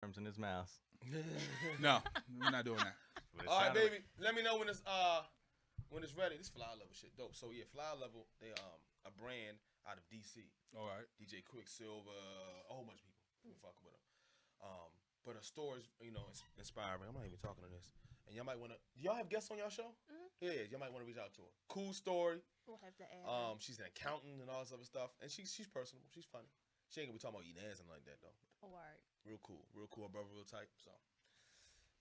mushrooms in his mouth. No, we're not doing that. All right, baby. Let me know when it's ready. This Flower Level shit dope. So yeah, Flower Level, they a brand out of DC. All right. DJ Quicksilver, a whole bunch of people been fucking with them. But a store is, inspiring. I'm not even talking on this. And y'all might want to. Do y'all have guests on y'all show? Mm-hmm. Yeah, y'all might want to reach out to her. Cool story. We'll have to add. She's an accountant and all this other stuff, and she's personable. She's funny. She ain't gonna be talking about eating ass and like that though. Oh, all right. Real cool, her brother, real tight. So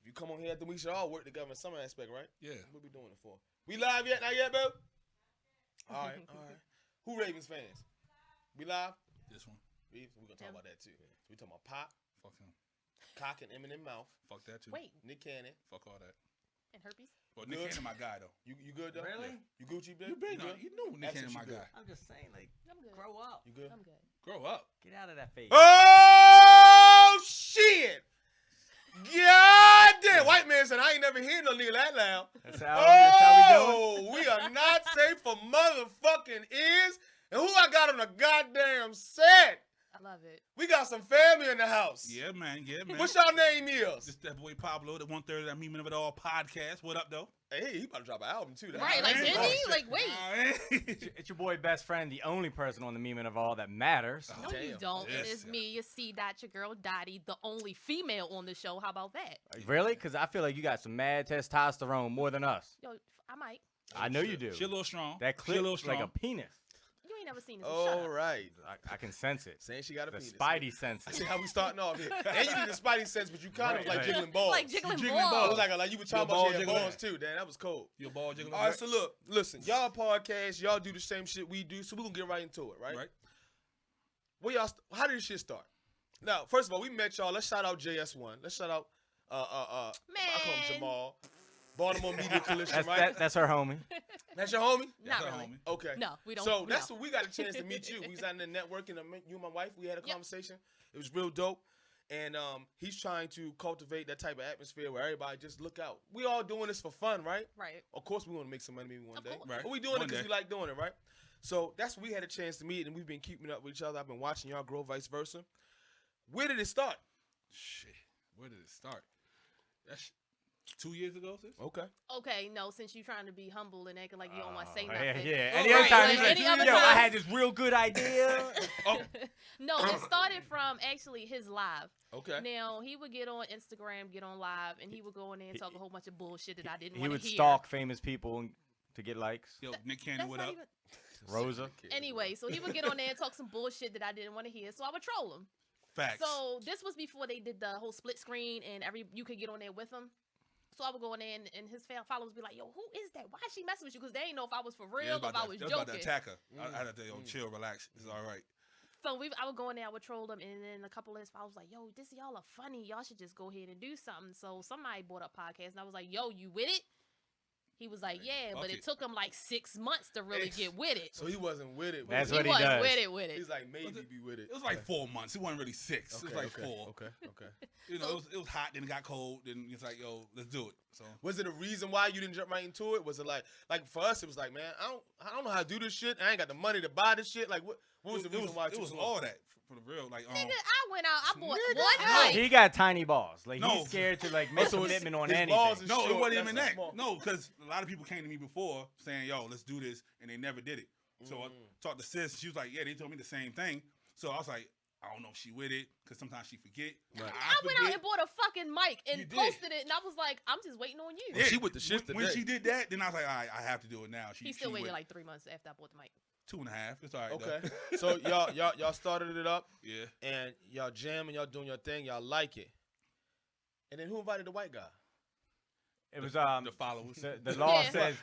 if you come on here, then we should all work together in some aspect, right? Yeah. What we doing it for? We live yet? Not yet, bro. All right. Who Ravens fans? We live? This one. We gonna talk about that too. So we talking about Pop, Fuck him. Cock and Eminem Mouth, Fuck that too. Wait, Nick Cannon. Fuck all that. and herpes? Well, Nick Good. Cannon my guy though. You good though? Really? You Gucci, baby? You been good? you know Nick Cannon Actually, my she good. guy. I'm just saying, like, I'm good. grow up. You good? I'm good. Grow up. Get out of that face. Oh shit! God damn! White man said I ain't never heard no nigga that loud. That's how we doing. We are not safe for motherfucking ears. And who I got on the goddamn set? I love it. We got some family in the house. Yeah, man. Yeah, man. What's y'all name is? This that boy Pablo, the 1/3 of that Meme of It All podcast. What up, though? Hey, he about to drop an album too. That Right, like, album. didn't he? Like, wait. It's your boy Best Friend, the only person on the meme of all that matters. No, you Damn. don't. Yes, It is yeah. me, your C Dot, your girl Dottie, the only female on the show. How about that? Really? Because I feel like you got some mad testosterone more than us. Yo, I might. I know you do. She a little strong. That She a little clip like strong. a penis. You ain't never seen this. so shut All up. right. I can sense it. Saying she got a The penis. spidey I senses. see how we starting off here. And you did the spidey sense, but you kind Right, of like right. jiggling balls. Like jiggling jiggling balls. It balls. was like you were talking Your about ball she had jiggling. balls too. Damn, that was cold. Your ball jiggling. All right, so look, listen, y'all podcast, y'all do the same shit we do, so we're gonna get right into it, right? Right. Where y'all? How did this shit start? Now, first of all, we met y'all. Let's shout out JS1. Let's shout out I call him Man. Jamal, Baltimore Media Coalition, right? That's her homie. That's your homie. Not That's our really. homie. Okay. No, we don't. So no. that's what we got a chance to meet you. We was out in the networking. You and my wife, we had a Yep. conversation. It was real dope. And he's trying to cultivate that type of atmosphere where everybody just look out. We all doing this for fun, right? Right. Of course, we want to make some money maybe one Of day. course. Right. But we doing it One because day. we like doing it, right? So that's what we had a chance to meet, and we've been keeping up with each other. I've been watching y'all grow, vice versa. Where did it start? Shit. Where did it start? That's 2 years ago, sis? Okay. Okay, no, since you're trying to be humble and acting like you don't want to say Oh, nothing. yeah. Oh, Any other right, time like he's like, any other yo, I time. had this real good idea. No, it started from actually his live. Okay. Now, he would get on Instagram, get on live, and he would go in there and talk a whole bunch of bullshit that I didn't He want would to hear. stalk famous people to get likes. Yo, Nick That's Cannon, what not up? even... Rosa. Anyway, so he would get on there and talk some bullshit that I didn't want to hear, so I would troll him. Facts. So this was before they did the whole split screen and you could get on there with him. So I would go in there and his followers be like, yo, who is that? Why is she messing with you? Because they didn't know if I was for Yeah, real it or if I was it about to joking. attack her. I had to tell you, chill, relax. It's all right. So I would go in there, I would troll them, and then a couple of his followers like, yo, this y'all are funny. Y'all should just go ahead and do something. So somebody brought up podcast, and I was like, yo, you with it? He was like, yeah, Fuck but it. it took him like 6 months to really get with it. So he wasn't with it. That's he what he was does. with it. He's like, maybe Was it- be with it. It was like 4 months. It wasn't really 6. Okay, it was like okay, 4. Okay. You know, it was hot, then it got cold, then it's like, yo, let's do it. So Was it a reason why you didn't jump right into it? Was it like for us? It was like, man, I don't know how to do this shit. I ain't got the money to buy this shit. Like, what was the reason why? it was all that for the real. Like, Nigga, I went out, I bought Nigga, one mic. He got tiny balls. Like No. he's scared to like make so his- commitment on his anything. balls is no, short, it wasn't that's even not that. small. No, because a lot of people came to me before saying, yo, let's do this, and they never did it. So I talked to sis. She was like, yeah, they told me the same thing. So I was like, I don't know if she with it, because sometimes she forget. Right. I went out and bought a fucking mic You and did. posted it, and I was like, I'm just waiting on you. Yeah. She with the shit when today. she did that, then I was like, all right, I have to do it now. He still she waited with like 3 months after I bought the mic. 2.5. It's all right. Okay. Though. So y'all started it up, Yeah. and y'all jamming, y'all doing your thing, y'all like it. And then who invited the white guy? It was The followers. the law Yeah. says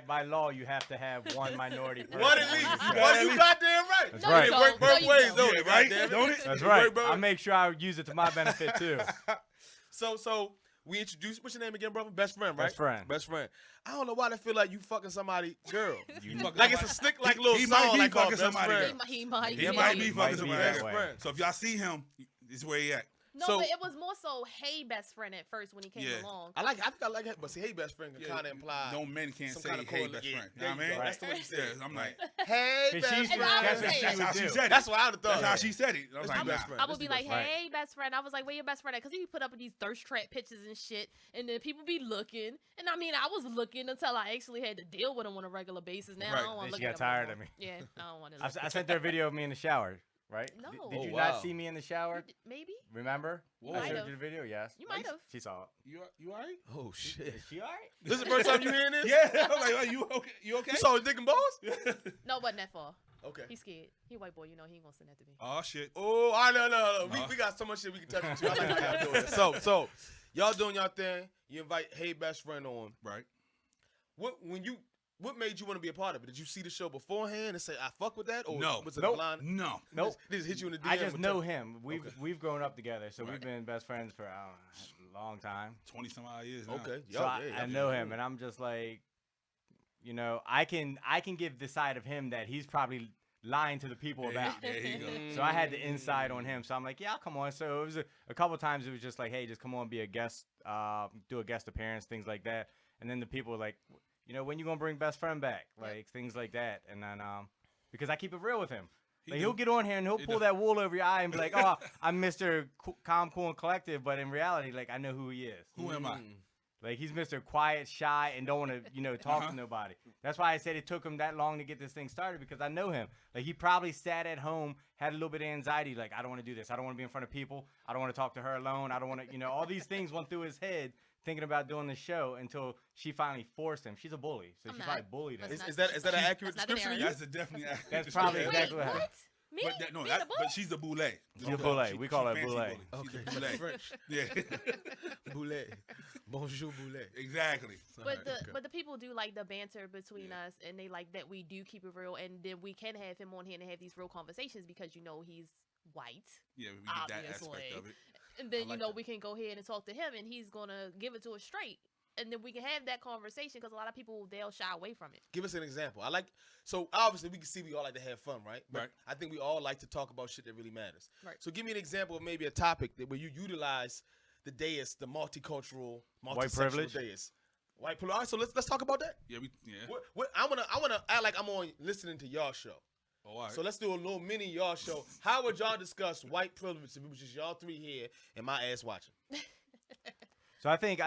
by law you have to have one minority person. What at least? What you goddamn right? That's No, right. you It work don't. both No, you ways, don't. don't Yeah, it? right? Goddamn it? Don't it? That's It right. work both- I make sure I use it to my benefit too. So we introduced. What's your name again, brother? Best friend, right? Best friend. Best friend. I don't know why they feel like you fucking somebody girl. You fucking Like it's a somebody- slick like little he song might be like called fucking Best somebody Friend. girl. He might He be. might be Might fucking be somebody that else. way. friend. So if y'all see him, this is where he at. No, So- but it was more so, hey, best friend at first when he came Yeah. along. I think I like it, but see, hey, best friend can kind of imply. No men can't some say kinda hey correlate- best yeah, friend. You there know what I you mean? go. That's the way you said it. I'm like, Hey, But best she's- friend. And I that's would what say she that's would how she do. said it. That's what I would have thought. That's how she said it. I was Let's like, do best nah. friend. I Let's would be do like, best friend. hey, best friend. I was like, where your best friend at? Because he put up these thirst trap pictures and shit. And then people be looking. And I mean, I was looking until I actually had to deal with him on a regular basis. Now Right. I don't want Then to she look got at him no tired more. of me. Yeah, I don't want to I, look. I sent her a video of me in the shower, right? No. Did Oh, you wow. not see me in the shower? Maybe? Remember? Whoa. I might showed have. you the video. Yes. You might have. She saw it. You all right? Oh shit! Is she all right? This is the first time you hearing this? Yeah. I'm like, oh, you okay? You okay? You saw his dick and balls? No, wasn't that far. Okay. He's scared. He a white boy. You know, he ain't going to send that to me. Oh shit. Oh, I know. We got so much shit we can touch into. I like how y'all doing it. So y'all doing y'all thing. You invite hey best friend on. Right. What made you want to be a part of it? Did you see the show beforehand and say I fuck with that, or No. was it Nope. a blind? No. Nope. They just hit you in the DM. I just and know tell- him. We've grown up together, so we've Right. been best friends for a long time. 20 some odd years now. Okay. So I yeah, know him, and I'm just like, you know, I can give the side of him that he's probably lying to the people about. There you go. So I had the inside on him. So I'm like, yeah, I'll come on. So it was a couple times. It was just like, hey, just come on, be a guest, do a guest appearance, things like that. And then the people were like, you know, when you gonna bring best friend back, like things like that. And then because I keep it real with him. Like, he'll get on here and he'll He pull do. that wool over your eye and be like, oh, I'm Mr. Calm, Cool, and Collective. But in reality, like, I know who he is. Who am I? Like, he's Mr. Quiet, shy, and don't want to, you know, talk Uh-huh. to nobody. That's why I said it took him that long to get this thing started, because I know him. Like, he probably sat at home, had a little bit of anxiety, like, I don't want to do this. I don't want to be in front of people. I don't want to talk to her alone. I don't want to, you know, all these things went through his head thinking about doing the show until she finally forced him. She's a bully, so I'm she not. probably bullied him. That's Is that an accurate That's not the description of you? That's a definitely accurate That's probably description. exactly what what? happened. Me? But that, no, Me that, the bull? but she's a boule. She's a boule. We call her fancy boule. She's Okay. a boule. French. Yeah. Boulet. Bonjour, boulet. Exactly. But the people do like the banter between us, and they like that we do keep it real, and then we can have him on here and have these real conversations because you know he's white, Yeah, we get that Obviously. aspect of it. and then I like you know that. we can go ahead and talk to him, and he's gonna give it to us straight, and then we can have that conversation because a lot of people they'll shy away from it. Give us an example. So obviously we can see we all like to have fun, right? But Right. I think we all like to talk about shit that really matters. Right. So give me an example of maybe a topic that where you utilize the dais, the multicultural, White multisexual privilege? dais. White privilege. All right, so let's talk about that. Yeah, What I wanna act like I'm on listening to y'all show. Oh, all right. So let's do a little mini y'all show. How would y'all discuss white privilege if it was just y'all three here and my ass watching? So I think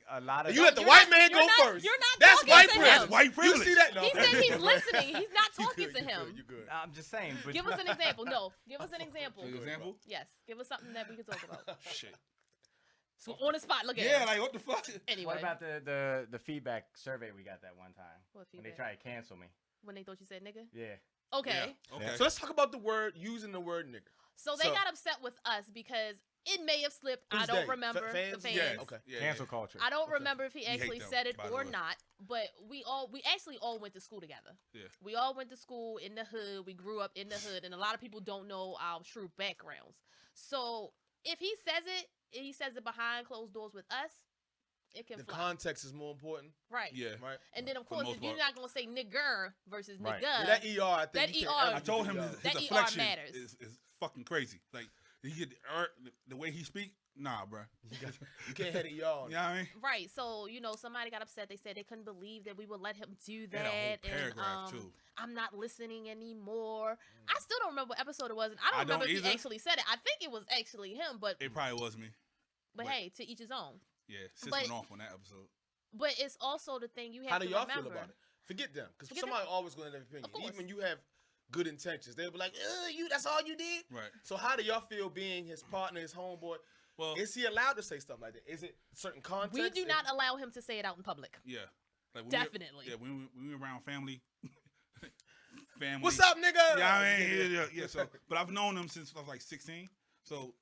a lot of You let the You're white not- man you're go not- first. you're not That's talking white to privilege. him. That's white You privilege. see that? No. He said he's listening. He's not You talking good, to you him. good, you good. I'm just saying. But Give us an example. No, give us an example. An example? Yes, give us something that we can talk about. Shit. So on the spot, look at Yeah, him. like what the fuck? Anyway, What about the feedback survey we got that one time What when they feedback? tried to cancel me? When they thought you said nigga? Yeah. Okay. Yeah. Okay. So let's talk about the word, using the word nigga. So they So- got upset with us because it may have slipped. I Who's don't they? remember Fans? the fans. Yeah. Okay. Yeah, Cancel culture. I don't Okay. remember if he hate actually them, said it by the or way. not, but we actually all went to school together. Yeah. We all went to school in the hood. We grew up in the hood, and a lot of people don't know our true backgrounds. So if he says it behind closed doors with us, it can The fly. context is more important, Right. Yeah. right? And then of For the course, most if you're part. not gonna say nigger versus Right. nigga, Yeah, that ER, I think. That you can't ER ever I do told the him ER. his That ER inflection matters. is fucking crazy. Like he get the way he speak. Nah, bro. You can't have the ER. You know what I mean? right. So somebody got upset. They said they couldn't believe that we would let him do They had a whole that, and paragraph too. I'm not listening anymore. I still don't remember what episode it was, and I don't I remember don't if he either. actually said it. I think it was actually him, but It probably was me. but but- hey, to each his own. Yeah, sis But- went off on that episode. But it's also the thing you have How do to y'all remember. feel about it? Forget them, because Forget somebody always going to have an opinion. Of course. Even when you have good intentions, they'll be like, that's all you did? Right. So how do y'all feel being his partner, his homeboy? Well, Is he allowed to say stuff like that? Is it certain context? We do not allow him to say it out in public. yeah. Like when Definitely. when we were around family. Family. What's up, nigga? Yeah, I mean, yeah. So, but I've known him since I was like 16, so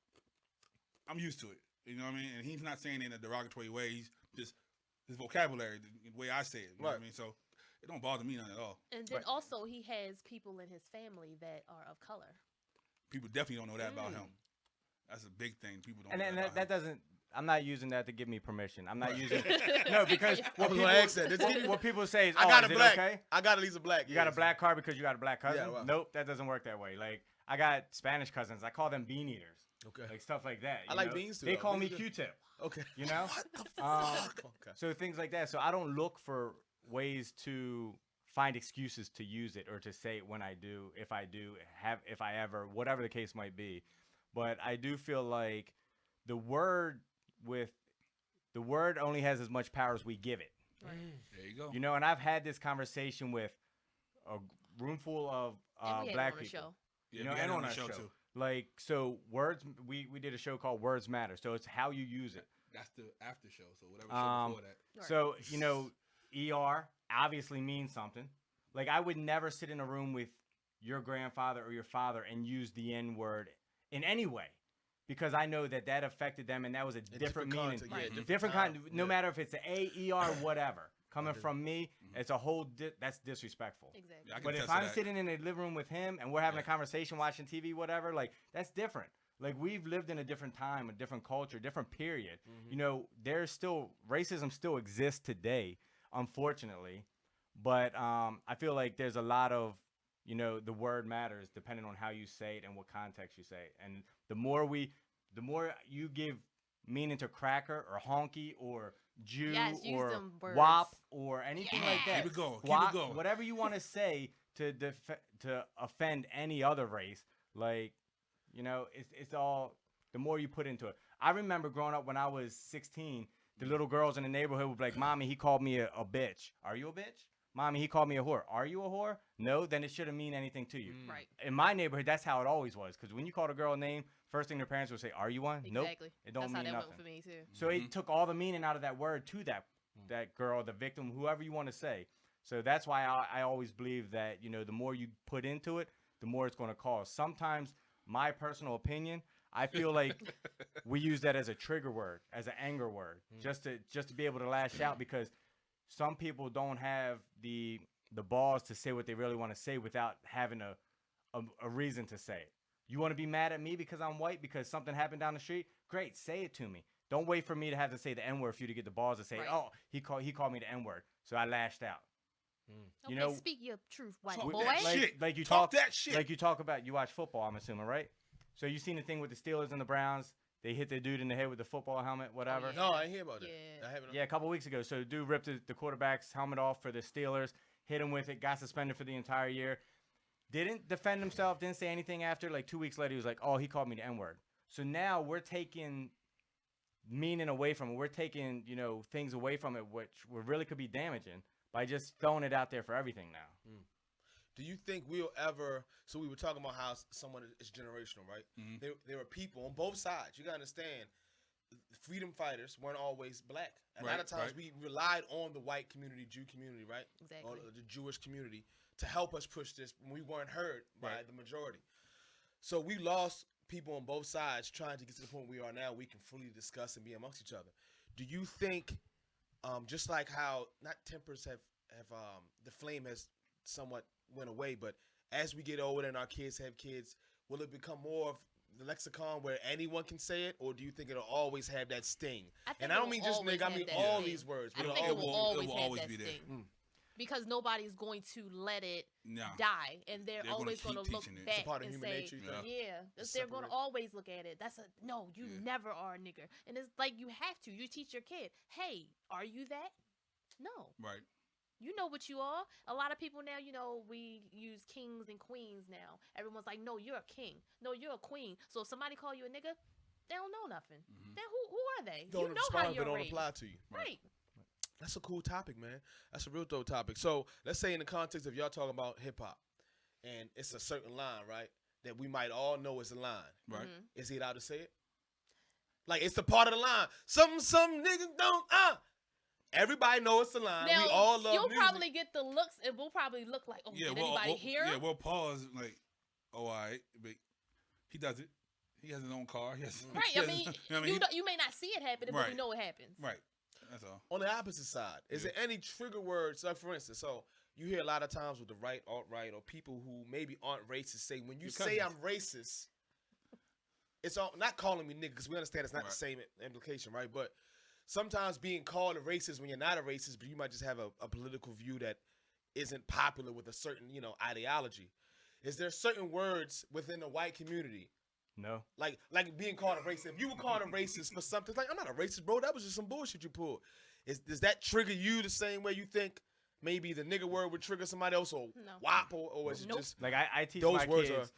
I'm used to it. You know what I mean? And he's not saying it in a derogatory way. He's just his vocabulary, the way I say it. You know what I Right. mean? So it don't bother me none at all. And then Right. also he has people in his family that are of color. People definitely don't know that about him. That's a big thing. People don't. And know then that, that about him. doesn't. I'm not using that to give me permission. I'm not Right. using. No, because I what was people, gonna ask that. Does he give you- what people say is, I got is a it black. okay? I got at least a black. You got a black card because you got a black cousin? Yeah, well. Nope, that doesn't work that way. Like, I got Spanish cousins. I call them bean eaters. Okay. like stuff like that. I you like know? beans too, They though. call me Beans are- Q-tip. Okay. You know. Okay. So things like that. So I don't look for ways to find excuses to use it or to say it when I do, if I ever, whatever the case might be. But I do feel like the word only has as much power as we give it. There you go. You know, and I've had this conversation with a room full of And we had it black on the people. show. Yeah, You know, we had and it on our show. too. Like, so words, we did a show called Words Matter. So it's how you use it. That's the after show. So whatever show before that. Right. So, you know, ER obviously means something. Like, I would never sit in a room with your grandfather or your father and use the N word in any way, because I know that affected them and that was a different meaning. context, Right. Different time, kind, no yeah. matter if it's an A, ER, whatever. Coming did. from me, it's a whole, that's disrespectful. Exactly. Yeah, I can But if attest to I'm that. sitting in a living room with him and we're having a Yeah. conversation, watching TV, whatever, like, that's different. Like, we've lived in a different time, a different culture, different period. Mm-hmm. You know, there's still, racism still exists today, unfortunately. But I feel like there's a lot of, you know, the word matters depending on how you say it and what context you say it. And the more you give meaning to cracker or honky or Jew Yes, use or them words. wop or anything like that. Keep it going. Keep Guac, it going. whatever you want to say to offend any other race, like, you know, it's all, the more you put into it. I remember growing up when I was 16, the little girls in the neighborhood would be like, "Mommy, he called me a bitch. Are you a bitch? Mommy, he called me a whore. Are you a whore? No, then it shouldn't mean anything to you." Right. In my neighborhood, that's how it always was. Because when you called a girl a name, first thing their parents would say, "Are you one?" Nope. Exactly. It don't That's mean how that nothing. went for me too. So it took all the meaning out of that word to that girl, the victim, whoever you want to say. So that's why I always believe that, you know, the more you put into it, the more it's going to cost. Sometimes, my personal opinion, I feel like we use that as a trigger word, as an anger word, just to be able to lash out, because some people don't have the balls to say what they really want to say without having a reason to say it. You want to be mad at me because I'm white because something happened down the street? Great, say it to me. Don't wait for me to have to say the N-word for you to get the balls to say, Right. "Oh, he called me the N-word," so I lashed out. Okay, You know, speak your truth, white Talk boy. that shit. like you Talk talk that shit. Like you talk about, you watch football, I'm assuming, right? So you seen the thing with the Steelers and the Browns? They hit the dude in the head with the football helmet, whatever. yeah. No, I ain't hear about that. Yeah. I haven't. Yeah, a couple weeks ago. So the dude ripped the quarterback's helmet off for the Steelers, hit him with it, got suspended for the entire year. Didn't defend himself, didn't say anything after. Like 2 weeks later, he was like, "Oh, he called me the N-word." So now we're taking meaning away from it. We're taking, you know, things away from it, which really could be damaging by just throwing it out there for everything now. Do you think we'll ever? So we were talking about how someone is generational, right? Mhm. There are people on both sides. You gotta understand, freedom fighters weren't always black. A lot Right, of times right. we relied on the white community, Jew community, right? Exactly. Or the Jewish community to help us push this when we weren't heard by Right. the majority. So we lost people on both sides trying to get to the point we are now. We can fully discuss and be amongst each other. Do you think, just like how not tempers have the flame has somewhat went away, but as we get older and our kids have kids, will it become more of the lexicon where anyone can say it, or do you think it'll always have that sting? think And I it don't will mean just always nigga, I have mean that all sting. these words. I Will think it it will always have always that be there. sting. Because nobody's going to let it Nah. die, and they're They're gonna always going to keep look teaching it. It's a back part of and human say, nature, you think? "Yeah, It's they're going to separate. always look at it. That's a no. You Yeah. never are a nigger." And it's like you have to. You teach your kid, "Hey, are you that?" No, Right. you know what you are. A lot of people now, you know, we use kings and queens now. Everyone's like, "No, you're a king. No, you're a queen." So if somebody call you a nigga, they don't know nothing. Then who are they? don't you know respond how if it you're don't raised. apply to you. Right. That's a cool topic, man. That's a real dope topic. So let's say in the context of y'all talking about hip hop, and it's a certain line, right, that we might all know is a line. Right. Mhm. Is he allowed to say it? Like it's the part of the line. Some niggas don't. Everybody know it's a line. Now, we all love you'll music. probably get the looks, and we'll probably look like, "Oh, Yeah. did Well, anybody well, hear yeah. him?" Well, pause. Like, oh, all right, but he does it. He has his own car. He has, Right. he I has- mean, you know what I mean? you may not see it happening, but we Right. know it happens. Right. That's all. On the opposite side, is Yeah. there any trigger words? Like for instance, so you hear a lot of times with the right, alt-right, or people who maybe aren't racist say, when you Your say cousins. I'm racist, it's all not calling me nigga, because we understand it's not the Right. same implication, right? But sometimes being called a racist when you're not a racist, but you might just have a political view that isn't popular with a certain, ideology. Is there certain words within the white community No. Like being called a racist. If you were called a racist for something, it's like, I'm not a racist, bro. That was just some bullshit you pulled. Does that trigger you the same way you think maybe the nigga word would trigger somebody else, or No. WAP, or is it Nope. just Like I teach Those my words kids,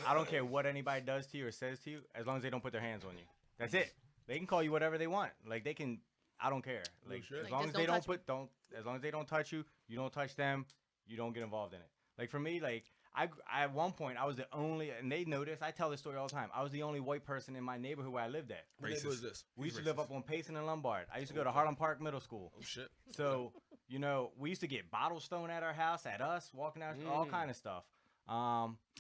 I don't care what anybody does to you or says to you, as long as they don't put their hands on you. That's it. They can call you whatever they want. Like they can. I don't care. Like shit. as Like, long just as they don't don't touch me. as long as they don't touch you, you don't touch them. You don't get involved in it. Like for me, like I at one point I was the only, and they know this. I tell this story all the time. I was the only white person in my neighborhood where I lived at. what neighborhood is this? We used to He's live racist. up on Payson and Lombard. I used to go to Harlem Park Middle School. Oh shit. So, you know, we used to get bottles thrown at our house, at us, walking out, all kind of stuff.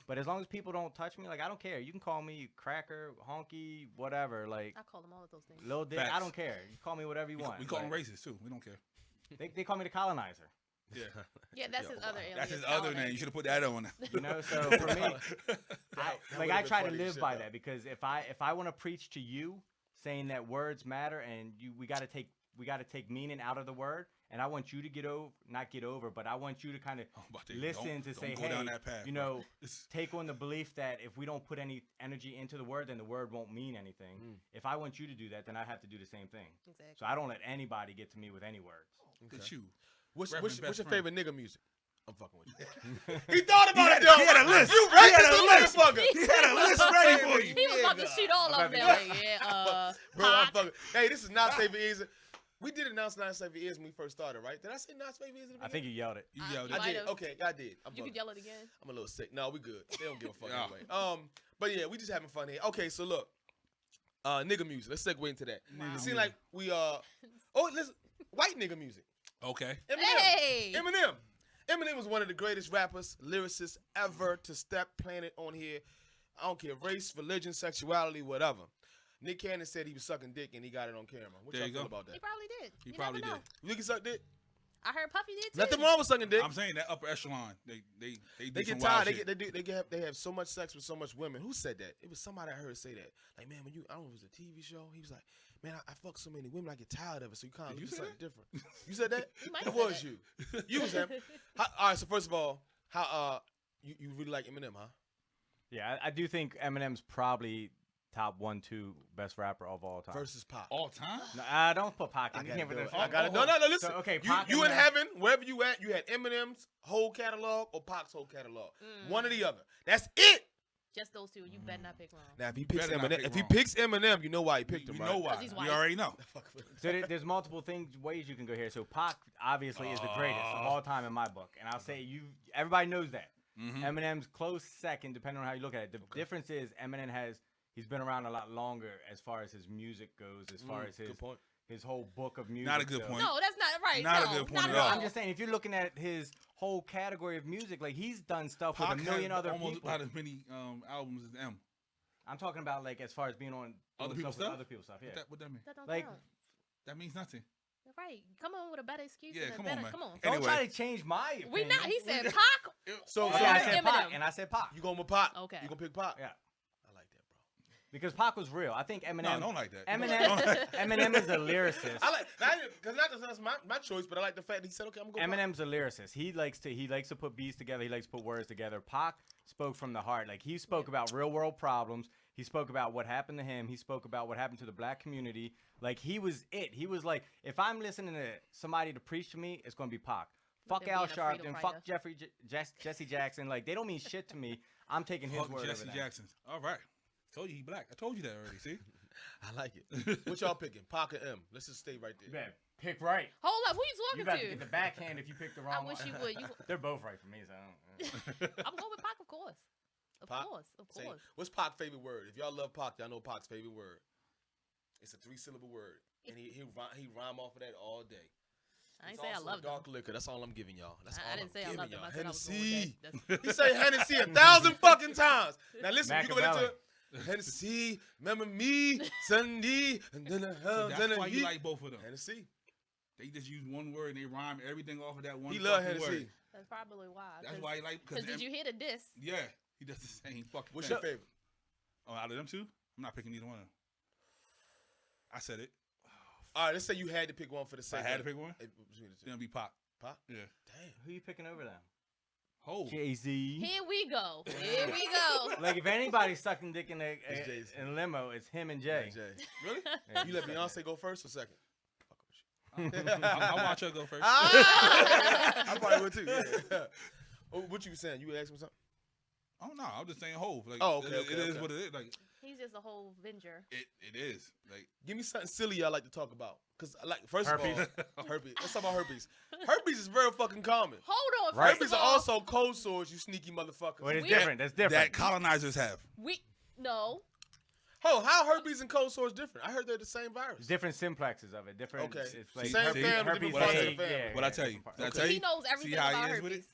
But as long as people don't touch me, like, I don't care. You can call me cracker, honky, whatever. Like, I call them all of those things. little dick, I Facts. don't care. You call me whatever you want. We call them Like, racist too. We don't care. They call me the colonizer. Yeah, Yeah, that's his other alias. that's his other name. You should have put that on. You know, so for me, That like, would've I been try to funny as live shit, by though. that, because if I want to preach to you saying that words matter, and we got to take meaning out of the word, and I want you to not get over, but I want you to kind of listen to say, go hey, down that path, you bro. know, It's- take on the belief that if we don't put any energy into the word, then the word won't mean anything. If I want you to do that, then I have to do the same thing. Exactly. So I don't let anybody get to me with any words. It's you. What's Reverend your best favorite nigga music? I'm fucking with you. He thought about it though. He had a list. You He had racist, a list. motherfucker. He had a list ready for you. He was about to shoot all of them. Like, yeah, Bro, I'm Pac. fucking. Hey, this is not safe for ears. We did announce not safe for ears when we first started, right? Did I say not safe for ears? I think you yelled it. You I- yelled you it. I might did. have. Okay, I did. I'm You bugging. could yell it again. I'm a little sick. No, we good. They don't give a fuck Yeah. anyway. But yeah, we just having fun here. Okay, so look, nigga music. Let's segue into that. Nigga It seems music. like we listen, white nigga music. Okay. Eminem. Hey! Eminem. Eminem was one of the greatest rappers, lyricists ever to step planet on here. I don't care, race, religion, sexuality, whatever. Nick Cannon said he was sucking dick and he got it on camera. What There y'all you feel go. about He that? probably did. He You probably never did. know. You can suck dick. I heard Puffy did too. Nothing wrong with sucking dick. I'm saying that upper echelon. They do They some get wild tired. shit. They have so much sex with so much women. Who said that? It was somebody I heard say that. Like, man, when I don't know, it was a TV show. He was like, man, I fuck so many women, I get tired of it. So you kind of Did look you at say something different. You said that? You might That have said was that. you. You was him. All right. So first of all, how you really like Eminem, huh? Yeah, I do think Eminem's probably top 1, 2 best rapper of all time. Versus Pac. All time. No, I don't put Pac I in. You gotta can't put do it. that. I gotta. No. Listen. So, okay, you Pac in and heaven, wherever you at, you had Eminem's whole catalog or Pac's whole catalog. One or the other. That's it. Just those two. You better not pick wrong. Now, if he picks Better not Eminem, pick if he wrong. picks Eminem, you know why he picked We him, right? know why. he's We white. already know. So there's multiple ways you can go here. So Pac obviously is the greatest of all time in my book, and I'll say everybody knows that. Mhm. Eminem's close second, depending on how you look at it. The difference is Eminem he's been around a lot longer as far as his music goes, as far as Good point. his whole book of music. Not a good goes. point. No, that's not right. Not a no, good point not at at all. all. I'm just saying, if you're looking at his whole category of music, like he's done stuff Pac with a million has other almost people. about as many albums as M. I'm talking about like as far as being on Other doing people's with stuff? Other people's stuff, yeah. What that mean? That don't Like, count. That means nothing. Right. Come on with a better excuse. Yeah, and a come on, better, man. Come on. Don't Anyway. try to change my opinion. We not. He said Pac. So, Okay, so I Or said Eminem. Pac, and I said Pac. you going with Pac? Okay. You gonna pick Pac? Yeah, I like that, bro. because Pac was real. I think Eminem. No, don't like that. Eminem is a lyricist. I like because not that's my choice, but I like the fact that he said, okay, I'm gonna go. Eminem's a lyricist. He likes to put beats together. He likes to put words together. Pac spoke from the heart. Like he spoke about real world problems. He spoke about what happened to him. He spoke about what happened to the black community. Like he was it. He was like, if I'm listening to somebody to preach to me, it's gonna be Pac. Fuck than Al being a Sharpton. freedom Fuck fighter. Jesse Jackson. Like they don't mean shit to me. I'm taking his Fuck word Jesse over that. Jackson. All right. Told you he black. I told you that already. See? I like it. What y'all picking? Pac or M? Let's just stay right You there. better pick right. Hold up. Who You you got talking to to? get the backhand if you pick the wrong I wish one. you would. They're both right for me. So I don't, I'm going with Pac, of course. Of Pac? course. Of Say, course. what's Pac's favorite word? If y'all love Pac, y'all know Pac's favorite word. It's a 3-syllable word, and he rhyme off of that all day. I ain't It's say I also love them. dark liquor. That's all I'm giving y'all. That's all I didn't say I I'm love giving them. I y'all. said I was going with that. He say Hennessy 1,000 fucking times. Now listen, you go Machiavelli. into Hennessy, remember me, Sunday, and then So that's why you like both of them. Hennessy. They just use one word and they rhyme everything off of that one. He love fucking Hennessy. word. That's probably why. That's why he like. Because did you hear the diss? Yeah, he does the same fucking What's thing. your favorite? Oh, out of them two, I'm not picking either one of them. I said it. All right, let's say you had to pick one for the If I sake. had to of- pick one, between the two. it's gonna be Pac. Pac? Yeah. Damn. who you picking over them? Hove. Jay-Z. Here we go. Here we go. Like if anybody's sucking dick in a It's Jay-Z. in limo, it's him and Jay. Jay. Really? Yeah. You let Beyonce go first or second? I'll watch her go first. I probably would too. Yeah. Oh, what you was saying? You would ask me something? I don't know. I'm just saying Hove. Like, Oh, okay, It okay, is okay. what it is. Like, He's just a whole venger. it is. Like, Give me something silly y'all like to talk about. Cause like first Herpes. of all, herpes. Let's talk about herpes. Herpes is very fucking common. Hold on. Right. First Herpes of are all, also cold sores, you sneaky motherfuckers. Well, it's We- different. That's different. that colonizers have. no. Oh, how herpes and cold sores different? I heard they're the same virus. different simplexes of it. Different. Okay. It's like Same family, herpes different A, parts of the yeah, family. yeah, What I tell you? different parts. Did I Okay. tell He you? knows See everything how about he is with herpes. it?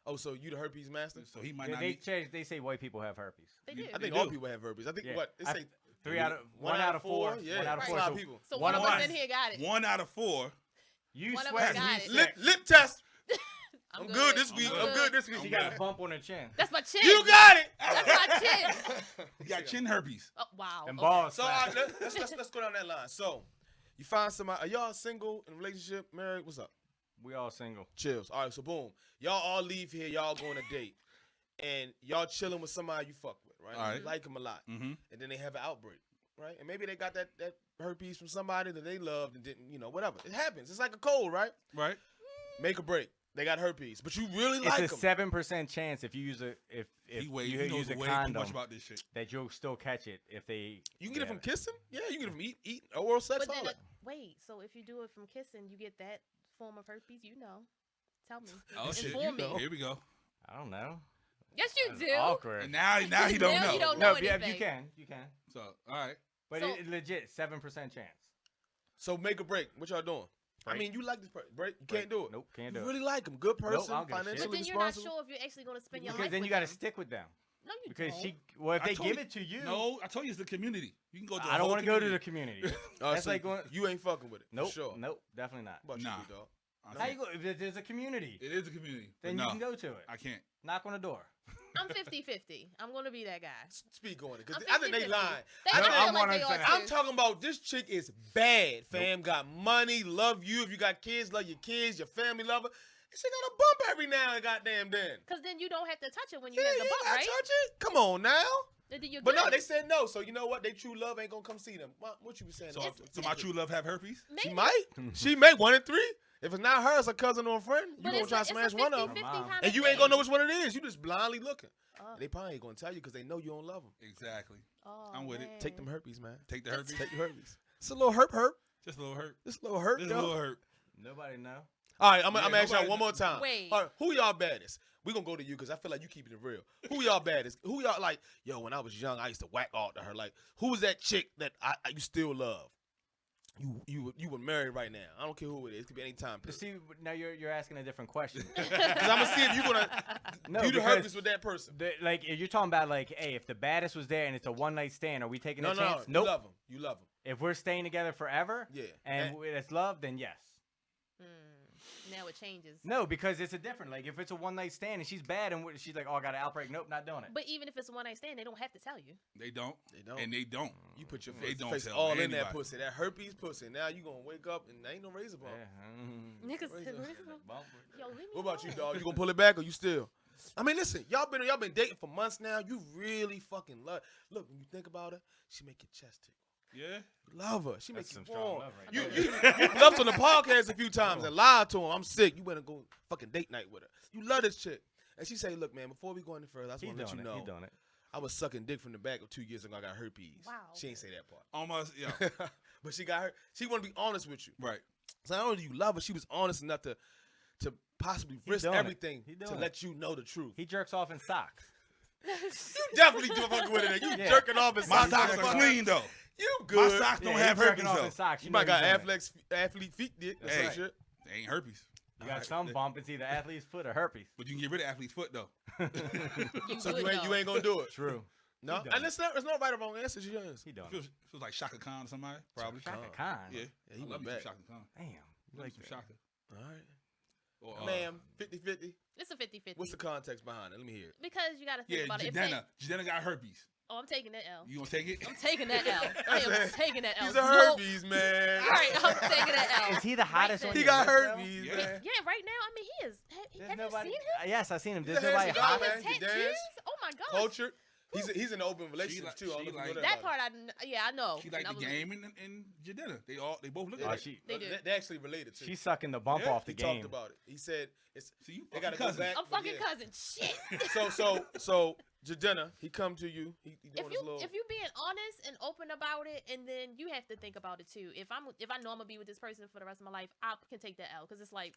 Oh, so you the herpes master? So he might Yeah, not they need. change. They say white people have herpes. They do. I think They all do. people have herpes. I think Yeah. what? It I- say One out of four. Yeah, One out of that's four. a lot So of people. So One one of of us us- in here got it. 1 out of 4. You One of sweat. us got we it. sick. Lip test. I'm I'm good this I'm week. good. I'm good this week. She I'm got good. a bump on her chin. That's my chin. You got it. That's my chin. You got chin herpes. Oh, wow. And okay. balls. So let's go down that line. So you find somebody. Are y'all single in a relationship, married? What's up? We all single. Chills. All right. So boom. Y'all all leave here. Y'all go on a date, and y'all chilling with somebody you fuck with, right? All right. You like them a lot, Mm-hmm. and then they have an outbreak, right? And maybe they got that herpes from somebody that they loved and didn't, whatever. It happens. It's like a cold, right? Right. Make a break. They got herpes, but you really It's like a them. 7% chance if you use a if He you knows use a way too condom much about this shit. that you'll still catch it if they. You can get it from yeah. kissing. Yeah, you can get it from eating, oral sex, But all then, that. wait. So if you do it from kissing, you get that form of herpes. You know. Tell me. Oh shit. Inform me. Here we go. I don't know. Yes, you That's do. awkward. And now he don't Now know. you don't No, know yeah, anything. you can. So all right. But So- it legit 7% chance. So make a break. What y'all doing? I Break. mean, you like this person. Break. You can't do it. Nope, can't You do really like him. Good Nope, person, I don't give a shit. financially But then you're not responsible. sure if you're actually going to spend it. your Because life then with you got to them. stick with them. No, you Because don't. if I they told give you- it to you, No, I told you it's the community. You can go to. I don't want to go to the community. Oh, That's so like going. you ain't fucking with it. Nope, For sure. nope, definitely not. What about Nah. you, big dog? How you go? If there's a community, It is a community. but then no, you can go to it. I can't. Knock on the door. I'm 50-50. I'm going to be that guy. Speak on it, because I'm I think they 50-50. lying. They No, feel I'm like they 100%. are I'm too. talking about this chick is bad, fam. Got money, love you. If you got kids, love your kids, your family, love her. She got a bump every now and goddamn then. Because then you don't have to touch it when you Yeah, have the you bump, gotta right? touch it. Come on now. Then you're But no, good. they said no. So you know what? They true love ain't gonna come see them. What you be saying? So, about so my true love have herpes? She Maybe. might. She may 1 in 3. If it's not her, it's a cousin or a friend. You But gonna it's try a- to smash it's a one of them, 50-50 Mom. kind and of you ain't gonna know thing. which one it is. You just blindly looking. Oh, They probably ain't gonna tell you because they know you don't love them. Exactly. oh, I'm with it. man. Take them herpes, man. Take the herpes. Take the herpes. It's a little herp. Just a little hurt. It's a little hurt, Just a though. little hurt. Nobody know. All right, I'm Yeah, gonna ask y'all nobody- one more time. Wait. All right, who y'all baddest? We gonna go to you because I feel like you keeping it real. Who y'all baddest? Who y'all like? Yo, when I was young, I used to whack all to her. Like, who was that chick that you still love? You would marry right now. I don't care who it is. It could be any time You period. see, now you're asking a different question. Because I'm gonna see if you're gonna No, do the because herpes with that person. like if you're talking about like, hey, if the baddest was there and it's a one night stand, are we taking No, a no, chance? you Nope. love him. You love him. If we're staying together forever, Yeah. and it's love, then yes. Now it changes. No, because it's a different. Like if it's a one night stand and she's bad and she's like, oh, I got an outbreak. Nope, not doing it. But even if it's a one night stand, they don't have to tell you. They don't. They don't. And they don't. You put your They don't face tell all in anybody. that pussy. That herpes pussy. Now you gonna wake up and there ain't no razor bump. Yeah. Niggas, Razor. yo, leave me What about you, alone. dog? You gonna pull it back or you still? I mean, listen, y'all been dating for months now. You really fucking love. Look, when you think about it, she make your chest tickle. Yeah. You love her. She That's makes you some strong warm. love right You, there. you left on the podcast a few times and lied to him. I'm sick. You better go fucking date night with her. You love this chick. And she say, look, man, before we go any further, I just He want to doing let you it. He know doing it. I was sucking dick from the back 2 years ago. I got herpes. Wow. She ain't say that part. Almost. Yeah. But she got her. She want to be honest with you. Right. So not only do you love her, she was honest enough to possibly He risk doing it. everything He to doing let you know the truth. He jerks off in socks. You definitely do fucking with it. You Yeah. jerking off in My socks. socks are clean though. You My good. socks don't Yeah, have he jerking herpes off though. in socks. You know might got he's doing it. athlete feet dick. That's Hey. some shit. They ain't herpes. You got Alright. some bump. It's either athlete's foot or herpes. But you can get rid of athlete's foot though. You So good, you though. ain't gonna do it. True. No, He done and it's not right or wrong answer. She is. He doing it. Feels like Shaka Khan or somebody. Probably. Shaka Khan. Khan. Yeah. Yeah, he I went love me some back. Shaka Khan. Damn. You Like like some that. Shaka. All right. Or, Ma'am, 50-50. It's a 50-50. What's the context behind it? Let me hear it. Because you got to think Yeah, about it. If Jadena. Jadena got herpes. oh, I'm taking that L. You gonna take it? I'm taking that L. I am taking that L. He's a No- herpes man. All right, I'm taking that L. Is he the hottest Right on there. He your got list, though? herpes, Yeah. man. Yeah, right now, I mean, he There's Have nobody. you seen him? Yes, I seen him. He's There's a nobody handsome guy, hot. man. His He tattoos? dance. Oh my god. Cultured. He's in open relationships too. I don't know if you know That about part, I know. She like And I the was game and Jadena. They both look it. Oh, like. she, They do. They actually related too. she's sucking the bump Yeah, off the he game. talked about it. He said it's See, you they fucking gotta go cousins. back. I'm but fucking yeah. cousin. Shit. So Jadena, he come to you. He doing his little. If you being honest and open about it, and then you have to think about it too. If I know I'm gonna be with this person for the rest of my life, I can take that L because it's like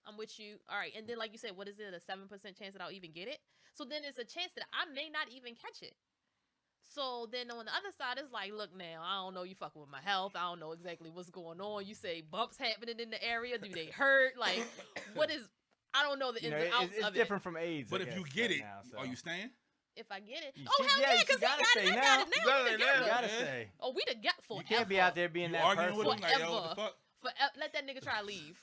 I'm with you. All right, and then like you said, what is it? A 7% chance that I'll even get it. So then it's a chance that I may not even catch it. So then on the other side, it's like, look now, I don't know, you fucking with my health. I don't know exactly what's going on. You say bumps happening in the area. Do they hurt? Like, what is? I don't know the You ins know, and outs it's of different from AIDS. But I if you guess, get right it, now, so. are you staying? it. If I get it, You oh should- hell yeah, yeah, you because he gotta got stay it. I now. got it You now. got We it now. together. You gotta Yeah. stay. Oh, we together forever. You can't be out there being You that arguing person. with him like, yo, what the Forever. fuck? Let that nigga try to leave.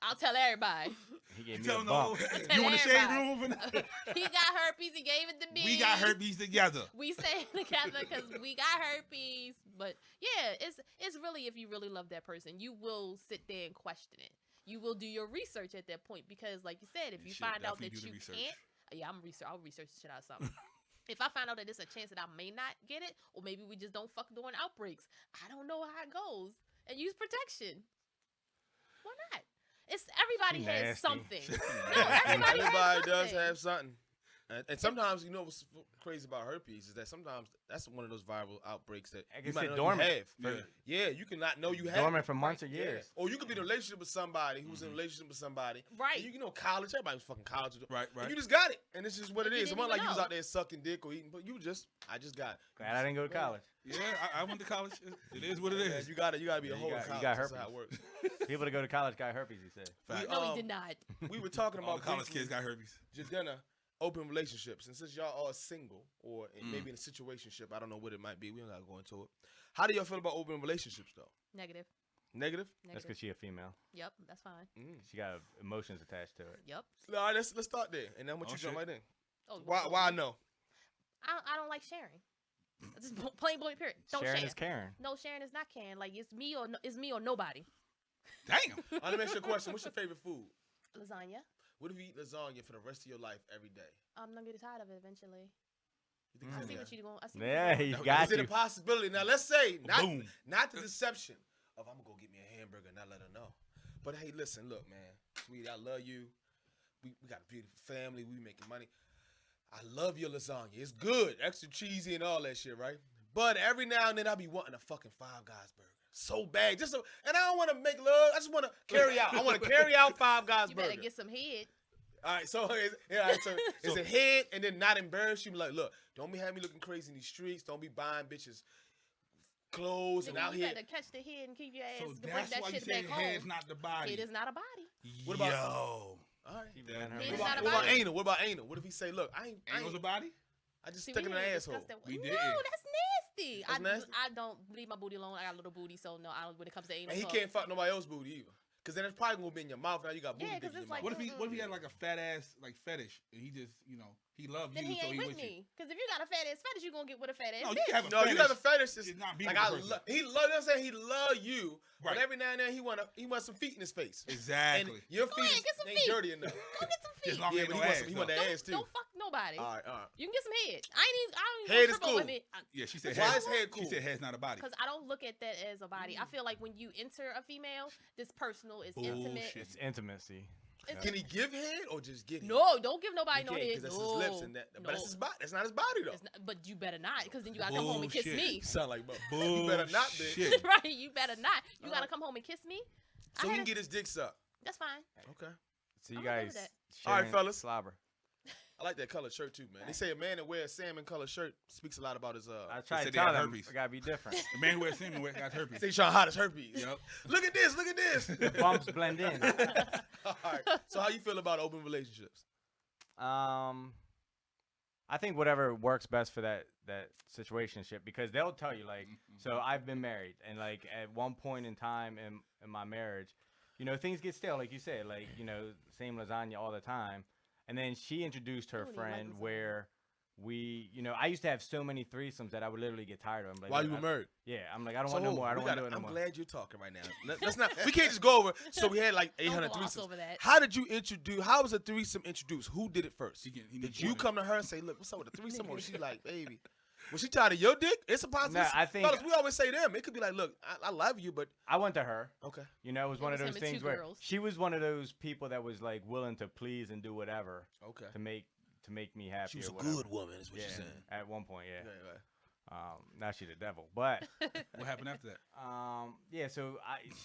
I'll tell everybody. He gave me Tell a him, bump. you in the shade Everybody. room? He got herpes. He gave it to me. We got herpes together. We stay together because we got herpes. But yeah, it's really if you really love that person, you will sit there and question it. You will do your research at that point because, like you said, if you should find out definitely that do the you research. can't, yeah, I'll research the shit out of something. If I find out that it's a chance that I may not get it, or maybe we just don't fuck during outbreaks, I don't know how it goes. And use protection. Why not? It's everybody She has nasty. something. She No, nasty. everybody, Everybody has does something. have something. And sometimes, you know what's crazy about herpes is that sometimes that's one of those viral outbreaks that I you can might sit not dormant. have. Yeah. Yeah, you cannot know you have Dormant it. for months or Yeah. years. Or you could be in a relationship with somebody who's in a relationship with somebody. Right. And you know, college, everybody's fucking college. Right, And right. you just got it. And it's just what it And you is. It didn't wasn't like even you was know. out there sucking dick or eating, but I just got it. Glad I didn't go to college. Yeah, I went to college. It is what it Yeah, is. you gotta be Yeah, the you whole got- of you college. got That's how herpes. it works. People that go to college got herpes. He said. Fact. No, Um, he did not. We were talking All about the college briefly, kids got herpes. Jadena, open relationships. And since y'all are single or Mm. maybe in a situationship, I don't know what it might be. We don't gotta go into it. How do y'all feel about open relationships though? Negative. Negative? That's Negative. because she a female. Yep, that's fine. She got emotions attached to it. Yep. All right, let's start there, and then what Oh, you jump shit. right in. Oh, Why no? I don't like sharing. Just plain boy period. Don't Sharon share. is Karen. No, sharing is not caring. Like it's me or nobody. Damn. Let me ask you a question. What's your favorite food? Lasagna. What if you eat lasagna for the rest of your life every day? I'm gonna get tired of it eventually. You think I you see can what do you going. I see Yeah, what he you got Is it a you. possibility? Now let's say Boom. not the deception of I'm gonna go get me a hamburger and not let her know. But hey, listen, look, man, sweetie, I love you. We got a beautiful family. We making money. I love your lasagna. It's good, extra cheesy and all that shit, right? But every now and then I be wanting a fucking Five Guys burger so bad, and I don't want to make love. I just want to carry out. I want to carry out Five Guys You burger. better get some head. All right, so it's a head and then not embarrass you. Like, look, don't be having me looking crazy in these streets. Don't be buying bitches clothes and Nigga, out you here. better catch the head and keep your ass So to bring that's that why you shit say back head's home. not the body. It is not a body. What about- Yo. All right. She ran her Head What is mouth. not about, a what about body. anal? What about anal? What if he say, look, I Angel's a body? I just See, stuck we it in the didn't asshole. discuss that. We no, didn't. that's nasty. That's nasty? I don't leave my booty alone. I got a little booty, so no. I don't, when it comes to anal, And he talk. can't fuck nobody else's booty either. Because then it's probably going to be in your mouth. Now you got booty Yeah, dick 'cause in it's your like- mouth. What if he had like a fat ass like fetish and he just, he loved Then you, he so ain't he with with you? me. Because if you got a fat ass fetish, you gonna get with a fat ass No, you bitch. can have a No, fetish. you got a fetish. It's It's not being like with I the person. I'm saying he love you, Right. but every now and then he want some feet in his face. Exactly. And your Go feet ahead, get some ain't feet. dirty enough. Go get some As feet. long Yeah, as but no he ass, want though. that ass too. Don't fuck nobody. All right. You can get some head. I ain't Head even is triple cool. with it. Yeah, she said Why head. is head cool? She said head's not a body. Because I don't look at that as a body. I feel like when you enter a female, this personal is intimate. Bullshit. It's intimacy. It's- Can he give head or just get head? No, don't give nobody He no can't, head. 'cause that's no, his lips and that. But no. that's his body. That's not his body though. It's not, but you better not, because then you gotta come home and kiss Bullshit. me. Sound like you better not, bitch. Bullshit. Right? You better not. You gotta Alright. come home and kiss me. So I he had can a- get his dick sucked. That's fine. Okay. So you I'm okay with guys. that. All right, sharing fellas. Slobber. I like that color shirt too, man. They say a man that wears a salmon color shirt speaks a lot about his I try said to they tell had them herpes. I gotta be different. The man who wears semen got herpes. Say trying to hide his herpes. Yep. Look at this. Look at this. The bumps blend in. All right. So how you feel about open relationships? I think whatever works best for that situationship, because they'll tell you like, so I've been married, and like at one point in time in my marriage, things get stale, like you said, like same lasagna all the time, and then she introduced her Who do you like friend lasagna? where we, I used to have so many threesomes that I would literally get tired of them. Like, While you were married. Yeah, I'm like, I don't want no more. I don't want to do it no I'm more. glad you're talking right now. Let's not. We can't just go over. So we had like Don't 800 gloss threesomes. over that. How did you introduce? How was a threesome introduced? Who did it first? He Did you come to her and say, "Look, what's up with the threesome?" Or she like, "Baby, was she tired of your dick?" It's a positive. No, I think- fellas, we always say them. It could be like, "Look, I love you, but I went to her. okay." It was It one was of him those and things two where girls. she was one of those people that was like willing to please and do whatever Okay. to make me happy. She was or a whatever. good woman, is what Yeah, you're saying. at one point, yeah. Yeah, right. Now she's the devil, but What happened after that? yeah. So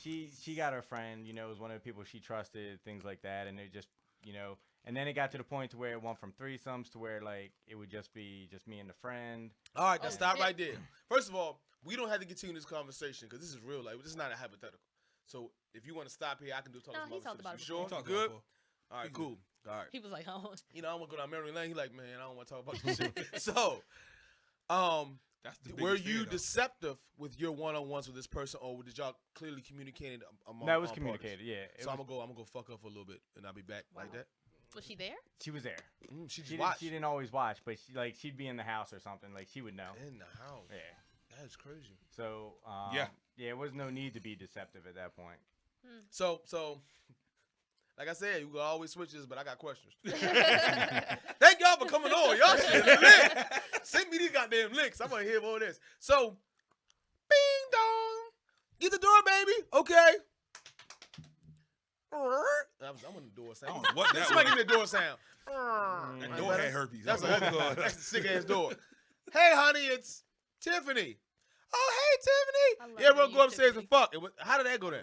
she got her friend. Was one of the people she trusted, things like that, and it just and then it got to the point to where it went from threesomes to where like it would just be just me and the friend. All right, now Oh, stop shit. right there. First of all, we don't have to continue this conversation because this is real life. This is not a hypothetical. So if you want to stop here, I can do talk No, to he talked about You it sure? We talked Good. about it All right, He's cool. All right. He was like, oh, I want to go down memory lane. He like, man, I don't want to talk about this shit. So, That's the were biggest fear, you though. deceptive with your one-on-ones with this person, or did y'all clearly communicate among? No, it was all communicated. parties? Yeah, it So I'm was- gonna go fuck up for a little bit, and I'll be back like Wow. that. was she there? she was there. She just She watched didn't always watch, but she'd be in the house or something. Like she would know. in the house. Yeah. That's crazy. So Yeah. it was no need to be deceptive at that point. So, like I said, you can always switch this, but I got questions. Thank y'all for coming on. Y'all shit lit. Send me these goddamn links. I'm gonna hear all this. So, bing dong. Get the door, baby. Okay. I'm on the door I sound. don't know what that Somebody was. give me a door sound. That door had herpes. That's, That's what a, that's a sick ass door. Hey, honey, it's Tiffany. Oh, hey, I Tiffany. love Yeah, everyone you, go upstairs Tiffany. and fuck. How did that go down?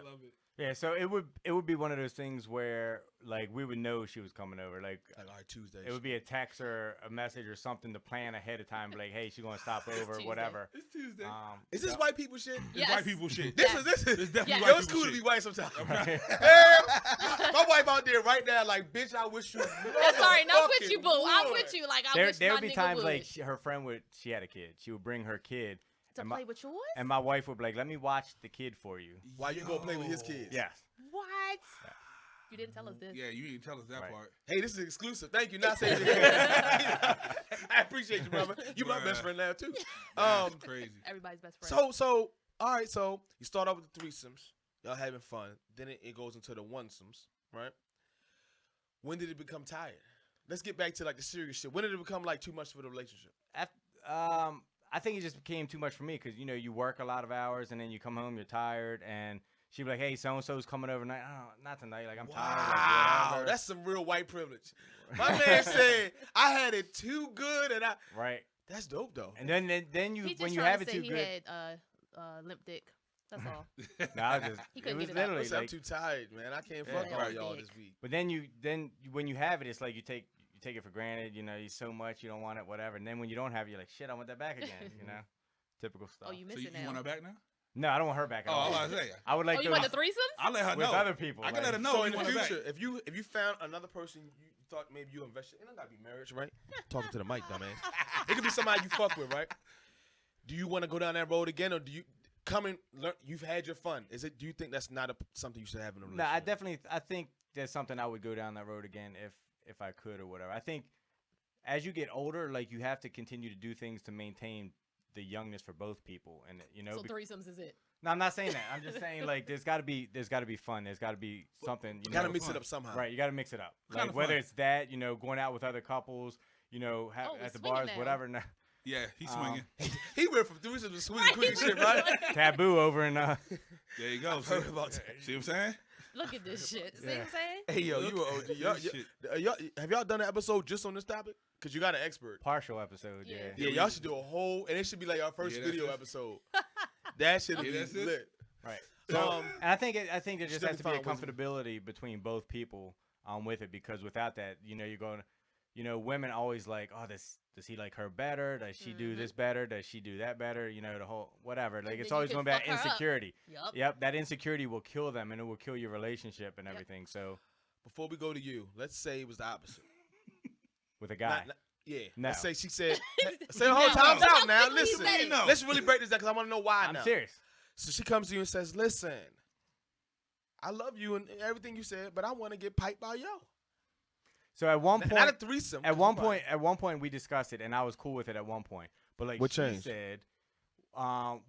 Yeah, so it would be one of those things where like we would know she was coming over. Like Like, all right, Tuesday. it would be a text or a message or something to plan ahead of time, like, hey, she's gonna stop over, Tuesday. whatever. It's Tuesday. Is this white people shit? It's Yes. white people shit. This Yes. is this is It's definitely Yes. white Yo, it's people cool to shit. be white sometimes. Right. My wife out there right now, like, bitch, I wish you. That's sorry, not with motherfucking you, boo. I'm would. with you. Like I there wish there my would be nigga times would. like her friend she had a kid. She would bring her kid, to and play with yours. and my wife would be like, let me watch the kid for you. Why you go play with his kids? Yes. What? You didn't tell us this. Yeah, you didn't tell us that Right. part. Hey, this is exclusive. Thank you. Not saying I appreciate you, brother. You my best friend now too. That's crazy. Everybody's best friend. So all right. So you start off with the threesomes, y'all having fun. Then it goes into the onesomes, right? When did it become tired? Let's get back to like the serious shit. When did it become like too much for the relationship? I think it just became too much for me because you work a lot of hours and then you come home, you're tired, and she'd be like, hey, so and so's coming over tonight. Oh, not tonight. Like I'm tired. Like, Wow, whatever. that's some real white privilege. My man said I had it too good, and right. that's dope though. And then you he just when you tried have to it say too he good. had limp dick. That's all. No, I was just, He it couldn't was get it up. literally Listen, I'm like. too tired, man. I can't Yeah. fuck all Yeah. y'all Dick. this week. But then when you have it, it's like you take it for granted. You so much you don't want it, whatever. And then when you don't have it, you're like, shit, I want that back again. Typical stuff. Oh, you So miss you it now. want her back now? No, I don't want her back at Oh, all. I was gonna say. I would like Oh, you those want the threesomes? I'll let her with know. other people. I can like- let her know So you in the want her back. future, if you found another person you thought maybe you invested, it don't gotta be marriage, right? Talking to the mic, dumbass. It could be somebody you fuck with, right? Do you want to go down that road again, or do you come and learn? You've had your fun. Do you think that's not something you should have in a No, relationship? I think that's something I would go down that road again if I could or whatever. I think as you get older, like you have to continue to do things to maintain the youngness for both people, and So threesomes is it? no, I'm not saying that. I'm just saying like there's got to be fun. There's got to be something. You gotta know, mix fun. it up somehow. right. You got to mix it up. Kinda Like whether fun. it's that going out with other couples, Oh, at the swinging bars, now. whatever. No, Yeah, he's swinging. He went from threesomes to swinging Right, quick he shit, was right? like- taboo over in There you go. I've heard about that. See what I'm saying? Look at this shit. See Yeah. what I'm saying? Hey yo, you Look an at OG. Y'all, this shit. have y'all done an episode just on this topic? Cause you got an expert. partial episode. Yeah. Yeah, y'all should do a whole, and it should be like our first Yeah, that's video it. episode. That should be Yeah, that's it. lit. Right. So, and I think there just Should has to be a define wisdom. comfortability between both people with it, because without that, you're going, women always like, oh, does he like her better? Does she do this better? Does she do that better? The whole whatever. Like And it's then you always can going to be fuck about her up. insecurity. Yup. Yep, that insecurity will kill them, and it will kill your relationship and Yep. everything. So Before we go to you, let's say it was the opposite. with a guy, Yeah. No. Let's say she said, say the whole No. time's Look how out now. quickly he Listen, said it. No. let's really break this down because I want to know why I'm now. serious. So she comes to you and says, listen, I love you and everything you said, but I want to get piped by yo. So at one Not point, a threesome. at one point we discussed it, and I was cool with it at one point. But like What she changed? said,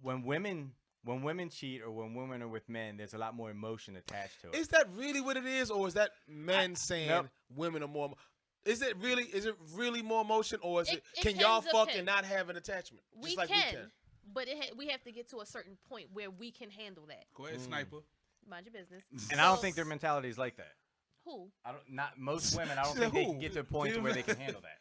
when women cheat or when women are with men, there's a lot more emotion attached to it. Is that really what it is, or is that men saying nope. women are more? Is it really more emotion, or is It- it? it Can can y'all fuck depend. and not have an attachment? We Just like can, we can. but we have to get to a certain point where we can handle that. Go ahead, sniper. Mind your business. And I don't So, think their mentality is like that. who Not most women. I don't She think said they can who? get to a point to where they can handle that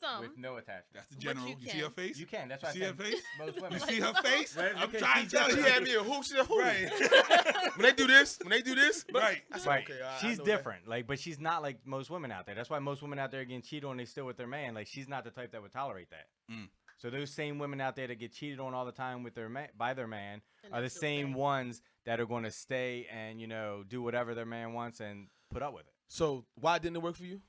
some. with no attachment. That's the But general. you You see her can. face? You can. That's why I You see her said face? most You women. see her face? Right, I'm because trying she's to tell She you. had me a who? She said who? Right. When they do this, Right. I said, Right. okay, I She's know that. different. Like, but she's not like most women out there. That's why most women out there are getting cheated on. They still with their man. Like, she's not the type that would tolerate that. Mm. So those same women out there that get cheated on all the time with their by their man And are the they still same stay. ones that are going to stay and do whatever their man wants and put up with it. So why didn't it work for you?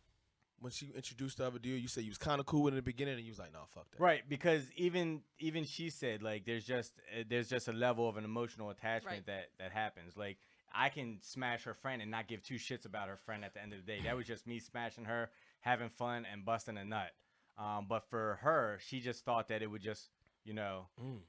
When she introduced the other dude, you said you was kind of cool in the beginning, and you was like, "Nah, fuck that." Right, because even she said like there's just a level of an emotional attachment Right. that happens. Like I can smash her friend and not give two shits about her friend at the end of the day. That was just me smashing her, having fun, and busting a nut. But for her, she just thought that it would just Mm, mm.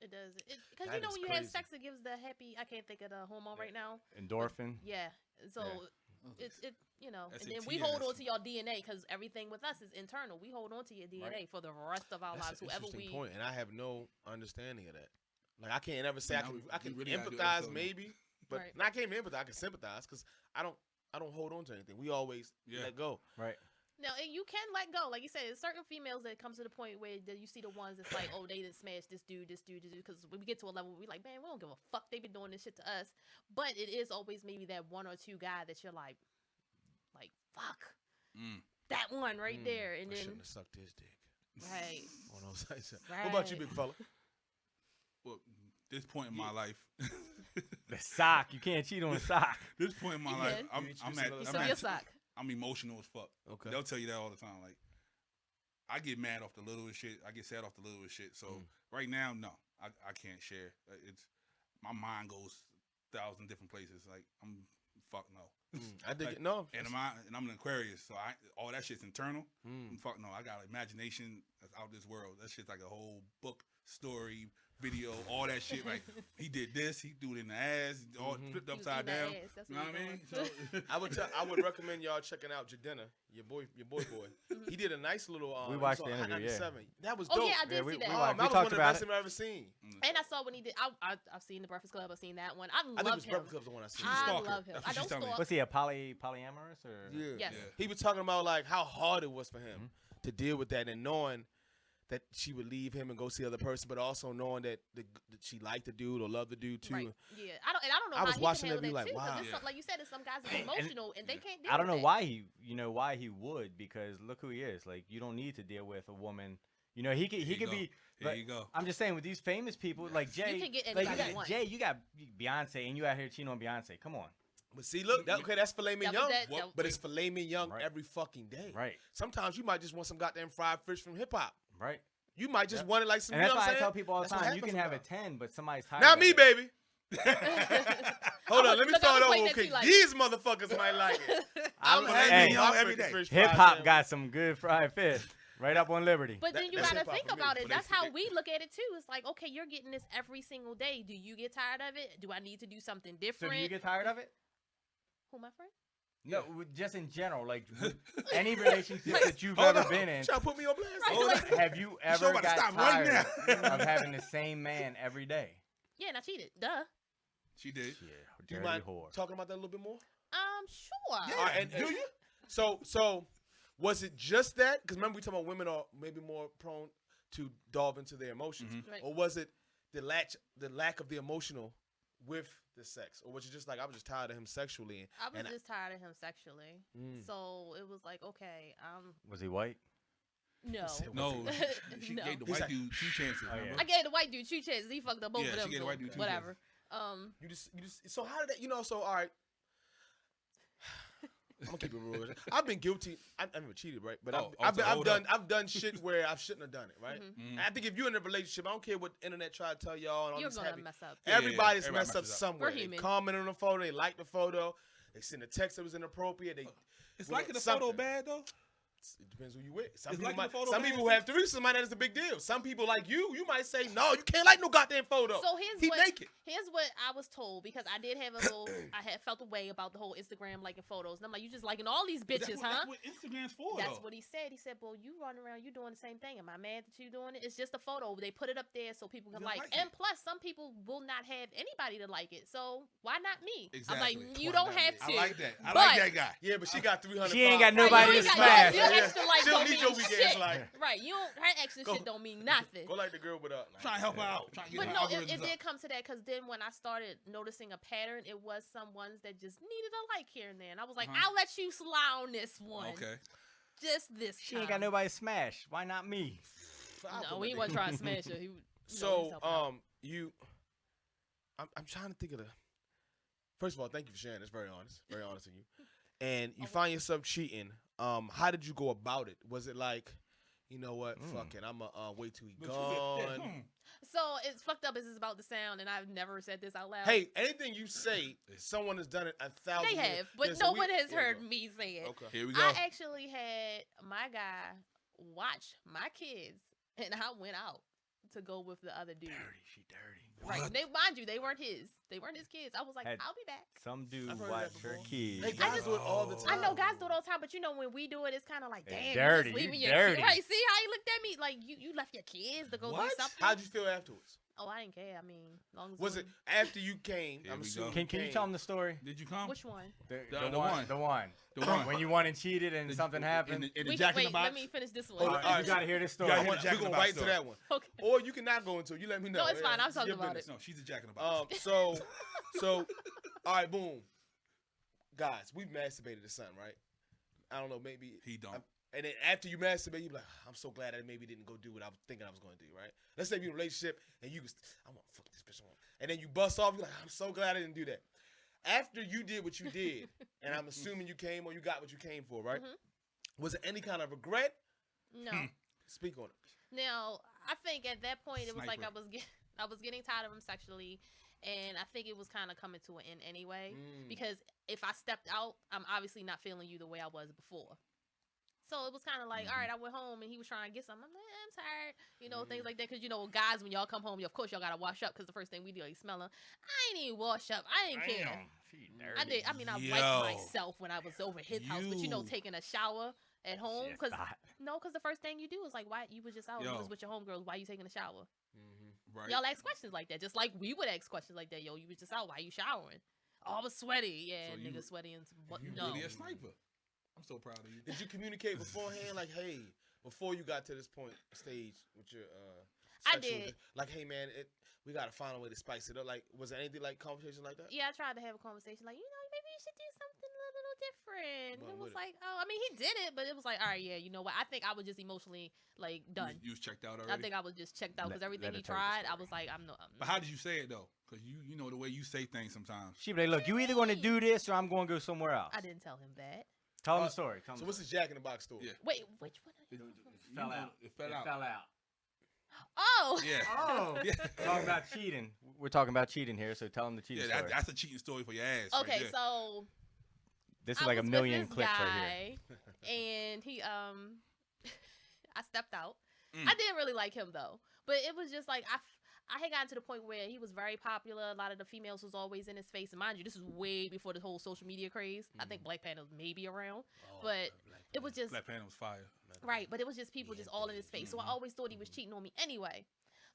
It does. Because That you know is when you have crazy. sex, it gives the happy. I can't think of the hormone right now. endorphin. Yeah. So Yeah. it's and then SAT we hold on ass. to your DNA because everything with us is internal. We hold on to your DNA for the rest of our That's lives. an Whoever interesting we point, and I have no understanding of that. Like I can't ever say I Now can. we- I can we really gotta do empathize episode now. maybe, but Right. I can't even empathize. I can sympathize because I don't hold on to anything. We always Yeah. let go. Right. No, and you can let go. Like you said, there's certain females that comes to the point where you see the ones that's like, oh, they didn't smash this dude. Because when we get to a level, we're like, man, we don't give a fuck. They've been doing this shit to us. But it is always maybe that one or two guy that you're like, fuck. Mm. That one right Mm, there. And I then, shouldn't have sucked his dick. right. On those sites. What about you, Right. big fella? Well, this point in my life, The sock. You can't cheat on a sock. this point in my You life, can. I'm You introduce at, another You I'm saw at- your sock. I'm emotional as fuck. Okay. They'll tell you that all the time. Like, I get mad off the littlest shit. I get sad off the littlest shit. So right now, no, I can't share. It's my mind goes 1,000 different places. Like fuck no. I dig Like, it. No. And I'm an Aquarius, so all that shit's internal. Mm. Fuck no, I got an imagination that's out this world. That shit's like a whole book, story, video, all that shit. Like he did this, he threw it in the ass, all flipped He was upside eating that down. ass. That's You what know what I mean? he So I would recommend y'all checking out Jadena, your boy. He did a nice little. We it was watched on the Hot interview, yeah. 97. That was Oh, dope. yeah, I did we see that. watched- that was talked one of the about best it. I've ever seen. And I saw when he did. I've seen the Breakfast Club. I've seen that one. I I think it love was him. Breakfast Club's the one I seen. She's a I stalker. love him. That's I what she's don't telling me. stalk. Was he a polyamorous or? Yeah. Yes. Yeah. He was talking about like how hard it was for him Mm-hmm. to deal with that, and knowing that she would leave him and go see the other person, but also knowing that she liked the dude or loved the dude too. Right. Yeah. I don't know I how was he watching can that, handle be that like, too. 'cause wow. it's some- like you said, it's some guys that's emotional and they can't deal I don't with know that. why why he would, because look who he is. Like, you don't need to deal with a woman. He could you go. be. Here like, you go. I'm just saying, with these famous people like Jay, can get like, anybody you want. Jay, you got Beyonce, and you out here cheating on Beyonce. Come on, But see, look, that's filet That was mignon. that- What- that- But it's filet mignon Right. every fucking day. right, Sometimes you might just want some goddamn fried fish from hip hop. right. You might just want it like some. And You that's know what why I'm I tell saying? people all the That's what time, you can have a happens 10, but somebody's tired. Not of me, it. baby. Hold on, let me Look, I start was over. waiting Okay, until, like- these motherfuckers might like it. I'm having hey, my every freaking day. fish Hip fried hop sandwich. got some good fried fish right up on Liberty. But then you that's gotta hip-hop think for me. about it. But That's they- how we look at it too. It's like, okay, you're getting this every single day. Do you get tired of it? Do I need to do something So different? do you get tired of it? Who, my friend? No, just in general, like with any relationship that you've Hold ever on. been in. Trying to put me on blast. Right, Hold like- on. Have you show ever about to got stop right tired now. of having the same man every day? Yeah, and I cheated. Duh. She did. Yeah, Do you dirty mind whore. talking about that a little bit more? Sure. Yeah. All right, and Do you? So was it just that? Because remember we talking about women are maybe more prone to delve into their emotions, Right. or was it the lack of the emotional with the sex, or was it just like I was just tired of him sexually? I was and just tired of him sexually. Mm. So it was like, okay, Was he white? no. No, she No. gave the He's white like- dude 2 chances. Oh, yeah. remember? I gave the white dude 2 chances. He fucked up both Yeah, of she them. gave the So white dude 2 whatever. You just so how did that? So all right. I'm gonna keep it real. I've been guilty. I never cheated, right? But Oh, I've hold up. I've done shit where I shouldn't have done it, right? Mhm. And I think if you're in a relationship, I don't care what the internet try to tell y'all. And all You're this gonna happy. mess up. Yeah, Everybody's everybody messed up messes up. somewhere. We're They human. comment on the photo, they like the photo. They send a text that was inappropriate. They It's well, liking the photo something. bad though. It depends who you with. Some It's people, liking the photo some bad people too? who have threesomes might that is a big deal. Some people like you might say no, you can't like no goddamn photo. So here's he what naked. here's what I was told because I did have a little I had felt a way about the whole Instagram liking photos. And I'm like, you just liking all these bitches, That's huh? what Instagram's for. That's though. what he said. He said, "Well, you run around, you doing the same thing. Am I mad that you doing it? It's just a photo. They put it up there so people can They'll like. like And it. plus, some people will not have anybody to like it. So why not me? I'm Exactly. like, you Why don't not have me? to. I like that. I But- like that guy. Yeah, but she got 300. She ain't got Right, nobody you to ain't smash. Your extra like She don't don't need mean your weak ass shit. like. Right, you don't. Her extra Go- shit don't mean nothing. Go like the girl with a. Trying to help her out. Trying to get But her no, algorithms it up. did come to that because then when I started noticing a pattern, it was some ones that just needed a like here and there, and I was like, Uh-huh. I'll let you slide on this one, Okay. just this She time. ain't got nobody to smash. Why not me? No, he wasn't trying to smash her. He, So, helping out. I'm trying to think of the. First of all, thank you for sharing. That's very honest of you. And you find yourself cheating. How did you go about it? Was it like, you know what, fuck it, I'ma wait till he But you get- gone? So it's fucked up as it's about to sound, and I've never said this out loud. Hey, anything you say, someone has done it 1,000. they years. have, but Yeah, so no we- one has there you heard go. me say it. Okay. Here we go. I actually had my guy watch my kids, and I went out to go with the other dude. She dirty. Right? What? They mind you, they weren't his. They weren't his kids. I was like, Had- I'll be back. Some dude I've heard watch that her before. kids. Hey, guys do it all the Oh. time. I know guys do it all the time, but you know when we do it, it's kind of like, Yeah, damn, dirty, you just leaving you your dirty. kids. Right? See how he looked at me like you left your kids to go do What? something. How'd you feel afterwards? Oh, I didn't care. I mean, long as Was it after you came? Here I'm we assuming. go. Can you came. tell him the story? Did you come? which one? The The one. one. The one. The one. When you won and cheated and something happened. In the We Jack can, in the wait, Box. let me finish this one. Hold on, Alright, all right, you gotta hear this story. gotta I hear want, Jack we're in the going Box right to story. that one. Okay. Or you can not go into it. You let me know. No, it's fine. I'm It's talking your about business. No, she's the Jack in the Box. So, all right, boom. Guys, we've masturbated to something, right? I don't know, maybe. He don't. And then after you masturbate, you be like, I'm so glad I maybe didn't go do what I was thinking I was going to do, right? Let's say you're in a relationship and you was, I want to fuck this bitch. And then you bust off, you're like, I'm so glad I didn't do that. After you did what you did, and I'm assuming you came or you got what you came for, right? Mhm. Was there any kind of regret? No. Speak on it. Now, I think at that point it was like Sniper. I was getting tired of him sexually, and I think it was kind of coming to an end anyway. Mm. Because if I stepped out, I'm obviously not feeling you the way I was before. So it was kind of like, all right, I went home and he was trying to get something. I'm like, I'm tired, you know, things like that. Because you know, guys, when y'all come home, of course y'all gotta wash up. Because the first thing we do, you smell them. I ain't even wash up. I didn't care. She I did. I mean, I Yo. wiped myself when I was over his house, but you know, You. taking a shower at home Shit, because thought. no, because the first thing you do is like, why you was just out, you Yo. was with your homegirls, why you taking a shower? Right. Y'all ask questions like that, just like we would ask questions like that. Yo, you was just out, why you showering? Oh, I was sweaty. Yeah, So you- nigga, sweaty and but You no. really a sniper. I'm so proud of you. Did you communicate beforehand, like, hey, before you got to this point stage with your I sexual did. Like, hey, man, we gotta find a way to spice it up. Like, was there anything like conversation like that? Yeah, I tried to have a conversation like, you know, maybe you should do something a little different. Run It with was it. like, oh, I mean, he did it, but it was like, all right, yeah, you know what? I think I was just emotionally like done. You was checked out already. I think I was just checked out because Let- everything let he her tell you the tried, I story. was like, I'm no. But how did you say it though? Because you know the way you say things sometimes. She be like, look, you either going to do this or I'm going to go somewhere else. I didn't tell him that. Tell him the story. Tell him So the what's the Jack in the Box story? Yeah. Wait, which one? It, story. Fell out. It fell out. out. Oh, Yeah. Oh. Yeah. Talking about cheating. We're talking about cheating here, so tell him the cheating Yeah, story. that's a cheating story for your ass. okay. Right there. So This is I like a was with million this clips right here. guy, and he I stepped out. Mm. I didn't really like him though, but it was just like I had gotten to the point where he was very popular. A lot of the females was always in his face, and mind you, this is way before the whole social media craze. I think Black Panther was maybe around, but it was just Black Panther was fire. right. But it was just people just all in his face, so I always thought he was cheating on me anyway.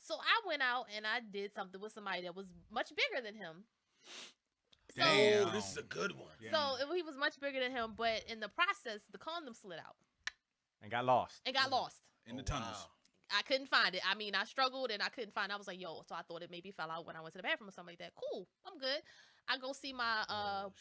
So I went out and I did something with somebody that was much bigger than him. So, Damn. Oh, this is a good one. he was much bigger than him, but in the process, the condom slid out And got lost. and got lost. In the Oh, tunnels. wow. I couldn't find it. I mean, I struggled and I couldn't find it. I was like, yo, so I thought it maybe fell out when I went to the bathroom or something like that. Cool, I'm good. I go see my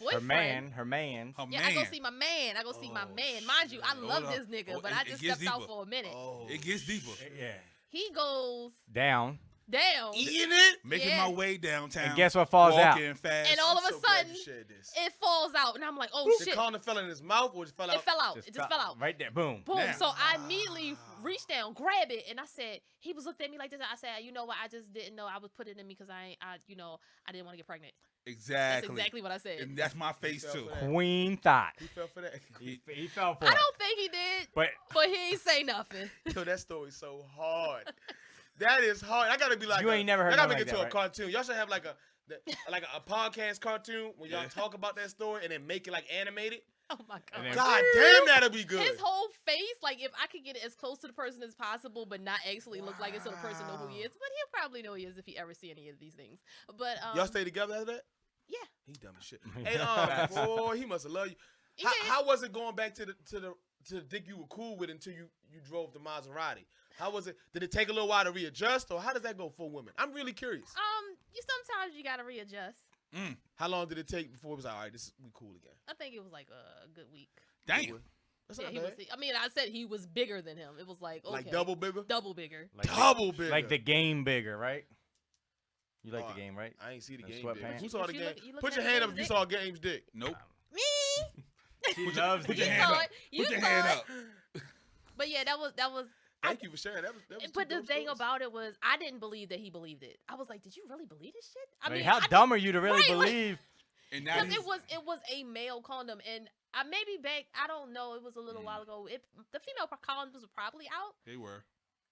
boyfriend. Her man. Her Yeah, man. I go see my man. I go see my Oh, man. Mind you, I shit. love Hold this up. nigga, Oh, but it- I it just gets stepped out deeper. for a minute. Oh. It gets deeper. Yeah. He goes Down. Damn. Eating it. Making Yeah. my way downtown. And guess what falls out? Walking fast. And all of I'm a so glad sudden, you shared this. it falls out, and I'm like, oh The shit! condom fell in his mouth or just fell out? It fell out. It just fell out. Right there. Boom. Boom. Now. So I immediately reached down, grabbed it, and I said, he was looked at me like this. I said, you know what? I just didn't know I would put it in me because I didn't want to get pregnant. Exactly. That's exactly what I said. And that's my face fell too. for that. Queen thought. He fell for that. He fell for I it. don't think he did, But but he ain't say nothing. Yo, that story's so hard. That is hard. I gotta be like You ain't never heard I gotta nothing make it like to that, a cartoon. Y'all should have like a podcast cartoon where y'all Yeah. talk about that story and then make it like animated. Oh my And god. then- God damn, that'll be good. His whole face, like if I could get it as close to the person as possible, but not actually look like it so the person know who he is. But he'll probably know who he is if he ever see any of these things. But Y'all stay together after that? yeah. He dumb as shit. Hey, boy, he must have loved you. He How, did. how was it going back to the dick you were cool with until you drove the Maserati? How was it? Did it take a little while to readjust, or how does that go for women? I'm really curious. You sometimes you gotta readjust. How long did it take before it was like, all right, we cool again? I think it was like a good week. Damn. That's Yeah, not he bad. was. I mean, I said he was bigger than him. It was like okay, Like double bigger? double bigger. like Double bigger. Like the game bigger, right? You like Oh, the game, right? I ain't see the Them game. sweatpants? Big. Who You- saw the you game? look- you looking Put at your the hand up game's if you saw Game's dick. Nope. Me. Put your you hand saw up. it. You Put your saw hand it. up. But yeah, that was. Thank you for sharing. That was But two the dope thing stories. about it was, I didn't believe that he believed it. I was like, did you really believe this shit? I Like, mean, how I dumb are you to really Right, like- believe? And now Because he's- it was a male condom, and I maybe back I don't know, it was a little while ago. The female condoms was probably out. they were.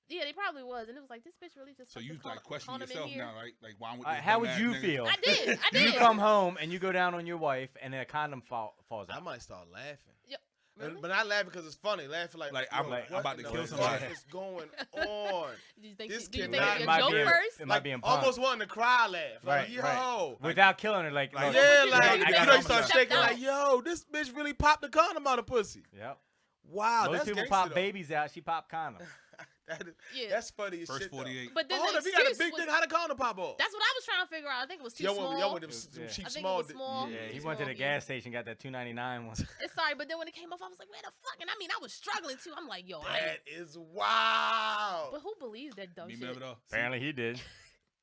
Yeah, they probably was, and it was like this bitch really just. So stuck you this like questioning condom in yourself here. now, right? Like why would How would you feel? I did. I You did. come home and you go down on your wife and then a condom falls I out. might start laughing. Really? But not laughing because it's funny. Laughing like Like, I'm yo, like, I'm what about to in kill the somebody. fuck is going on? Do you think? This Do you kid think might- it it a might joke be a- first? It might be in almost wanting to cry laugh. Like, Right, yo. right. Without killing her, like, Like, look, Yeah, you like, think you that know, you you start stepped shaking out? like, yo, this bitch really popped the condom out of pussy. Yep. Wow, Most that's people gangster, pop though. babies out. She popped condoms. Yeah. That's funny as First shit, though. 48. But then Hold the up, if you got a excuse big was- dick, how the condom pop off? That's what I was trying to figure out. I think it was too small. Yo, with them Yeah. cheap I think small. it was small. Yeah, he Too went to the small, yeah. gas station, got that $2.99 one. It's sorry, but then when it came off, I was like, where the fuck? And I mean, I was struggling too. I'm like, yo, I That ain't. is wow. But who believes that dumb Me shit? remember though. Apparently he did.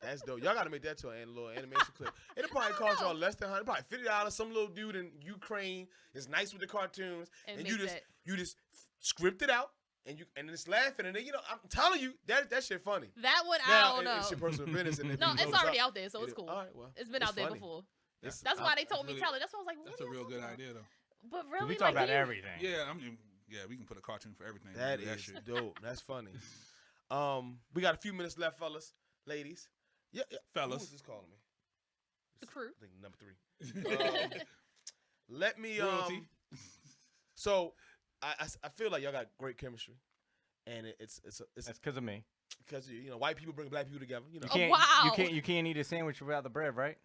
That's dope. Y'all gotta make that to a little animation clip. It'll probably cost y'all less than $100, probably $50. Some little dude in Ukraine is nice with the cartoons, And and you make just that- you just script it out, and it's laughing, and then I'm telling you that shit funny. That one, Now I don't know. it's your personal business. And if No, it it's goes already up, out there, so it's cool. All right, well, It's been it's out there funny. before. It's- That's why they told me really- tell it. That's why I was like, what That's are a y'all real talking good about? idea though. But We really, talk like, about you- everything. Yeah, I mean, yeah, we can put a cartoon for everything. That We can do is shit. dope. That's funny. We got a few minutes left, fellas, ladies. Yeah, Fellas. Who was this calling me? The crew. I think number 3. Let me Royalty. So I feel like y'all got great chemistry, and it's That's because of me. because white people bring black people together. You know, You can't, wow. You can't eat a sandwich without the bread, right?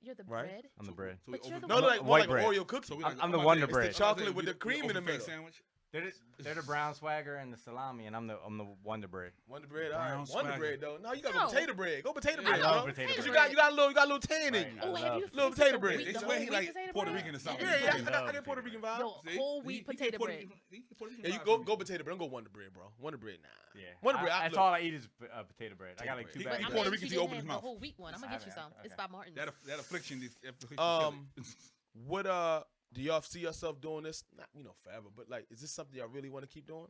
You're the Right. bread. I'm the bread. So we But you're over- the no, one- like more White like bread. an Oreo cookie. So we I'm like, the about Wonder to- Bread. It's the chocolate we- with the we cream in the overfed middle. Sandwich. They're the brown swagger and the salami, and I'm the Wonder Bread. Wonder bread, all right. Brown Wonder swagger. bread though. No, you got No. potato bread. Go potato Yeah, bread, I love bro. potato Because bread. you got a little team in Right. you. Oh, I have love you it. Little tasted potato the bread. wheat- It's the way he whole like wheat potato Puerto bread? Rican or something. Yeah, I I love get Puerto potato Rican bread. vibe. No, See? whole He- wheat he potato Puerto bread. Rican- he Puerto Rican Yeah, you vibe go for go me. potato bread. Don't go Wonder bread, bro. Wonder bread, nah. Yeah. Wonder bread. That's look, all I eat is potato bread. I got like Potato two bread. But He I'm bags. Puerto glad Rican, you he didn't opened have his the mouth. whole wheat one. I'm gonna get you Okay, some. okay. It's by Martin's. That affliction. This affliction What do y'all see yourself doing this? Not forever, but like, is this something y'all really want to keep doing,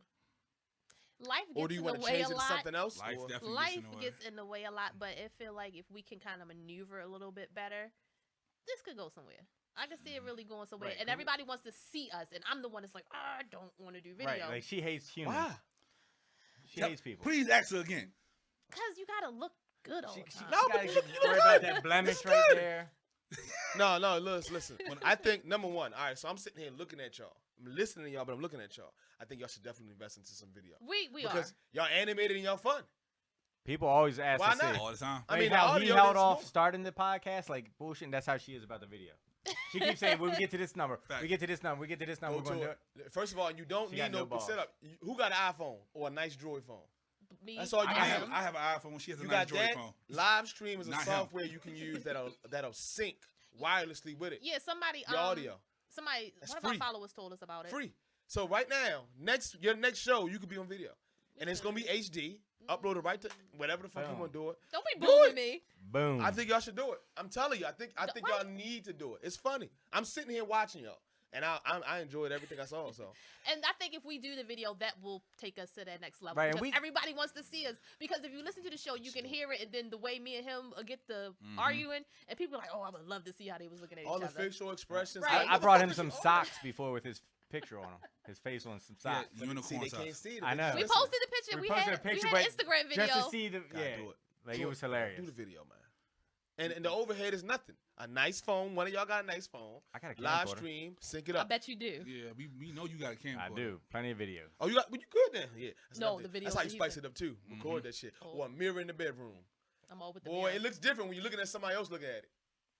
Life or gets do you in want the to way change a it to lot. something else? Life or- definitely Life gets in the way. gets in the way a lot, but I feel like if we can kind of maneuver a little bit better, this could go somewhere. I can see it really going somewhere, Right. and everybody wants to see us, and I'm the one that's like, I don't want to do video, Right. Like she hates humans. Why? She Yep. hates people. Please ask her again. cause you gotta look good all She, the she, time. No, but gotta you get look worried about good. that blemish It's right good. there. No, listen. When I think number one, all right. So I'm sitting here looking at y'all. I'm listening to y'all, but I'm looking at y'all. I think y'all should definitely invest into some video we because are. y'all animated and y'all fun. People always ask Why to see. not? All the time. I I mean, mean, the how he audio held is off more- starting the podcast, like bullshit. And that's how she is about the video. She keeps saying, "When we get to this number, Fact. we get to this number, we get to this number, Go we're gonna to do it." it. First of all, you don't She need got no no balls. setup. Who got an iPhone or a nice Droid phone? Me, That's all you I need. have I have an iPhone. She has a You nice got Droid that. phone. Live stream is a Not him. software you can use that'll sync wirelessly with it. yeah, somebody. Your audio. Somebody. That's one free. of our followers told us about it. Free. So right now, your next show, you could be on video. And it's gonna be HD. Upload it right to whatever the fuck you Boom. want to do it. Don't be Do booing it. me. Boom. I think y'all should do it. I'm telling you. I think Right. y'all need to do it. It's funny. I'm sitting here watching y'all, and I enjoyed everything I saw. So And I think if we do the video, that will take us to that next level. Right, and Because we- everybody wants to see us. Because if you listen to the show, you can hear it, and then the way me and him get the Mhm. arguing, and people are like, "Oh, I would love to see how they was looking at all each the other." facial expressions. Right. I brought him Motherfuckers, some all socks before with his picture on them. His face on some Yeah, socks. that. See, unicorn they can't socks. see it. I know. We Listen, posted the picture. We We posted had, a picture, we had but Instagram video. Just to see the gotta yeah, do it. like Do it was Do hilarious. the video, man. And the overhead is nothing. A nice phone. One of y'all got a nice phone. I got a Live camcorder. stream. Sync it I up. bet you do. Yeah, we know you got a camcorder. I do plenty of videos. Oh, you got? Well, you good then? Yeah. That's No, another the thing. video That's how you that he spice said. it up too. Record that shit. Oh. Or a mirror in the bedroom. I'm all with the Boy, mirror. it looks different when you're looking at somebody else looking at it.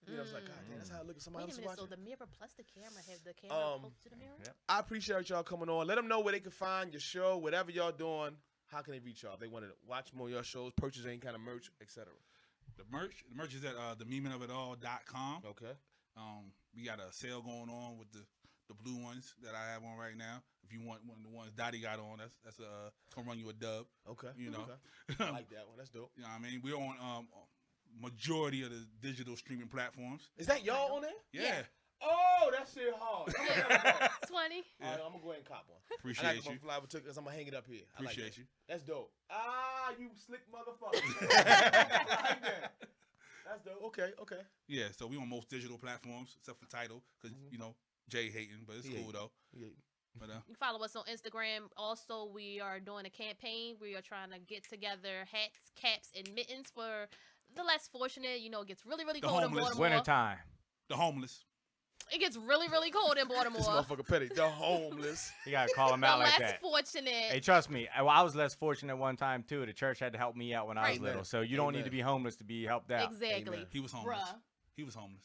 You know, it's like, God damn, that's how I look at somebody Wait a else minute. So watching. the mirror plus the camera have the camera close to the mirror? Yep. I appreciate y'all coming on. Let them know where they can find your show, whatever y'all doing. How can they reach y'all? If they want to watch more of your shows, purchase any kind of merch, etc. The merch is at themeaningofitall.com. Okay. We got a sale going on with the blue ones that I have on right now. If you want one of the ones Dottie got on, that's gonna run you a dub. Okay. You know, Okay. I like that one. That's dope. You know what I mean? We're on majority of the digital streaming platforms. Is that y'all on there? Yeah. Oh, that shit hard. It's funny. Yeah. I'm gonna go ahead and cop one. I Appreciate got you. my fly because I'm gonna hang it up here. I like Appreciate that. you. That's dope. Ah, you slick motherfucker. I like that. That's dope. Okay. Yeah, so we on most digital platforms except for Tidal because you know Jay hating, but it's He cool hating. though. Yeah. But You can follow us on Instagram. Also, we are doing a campaign. We are trying to get together hats, caps, and mittens for the less fortunate. You know, it gets really, really The cold in homeless. Baltimore. Winter time. the homeless. It gets really, really cold in This Baltimore. motherfucker petty. The homeless. You gotta call him The out less like that. fortunate. Hey, trust me. I was less fortunate one time too. The church had to help me out when I was Right. little. So you don't need Amen. to be homeless to be helped out. Exactly. Amen. He was homeless. Bruh. He was homeless.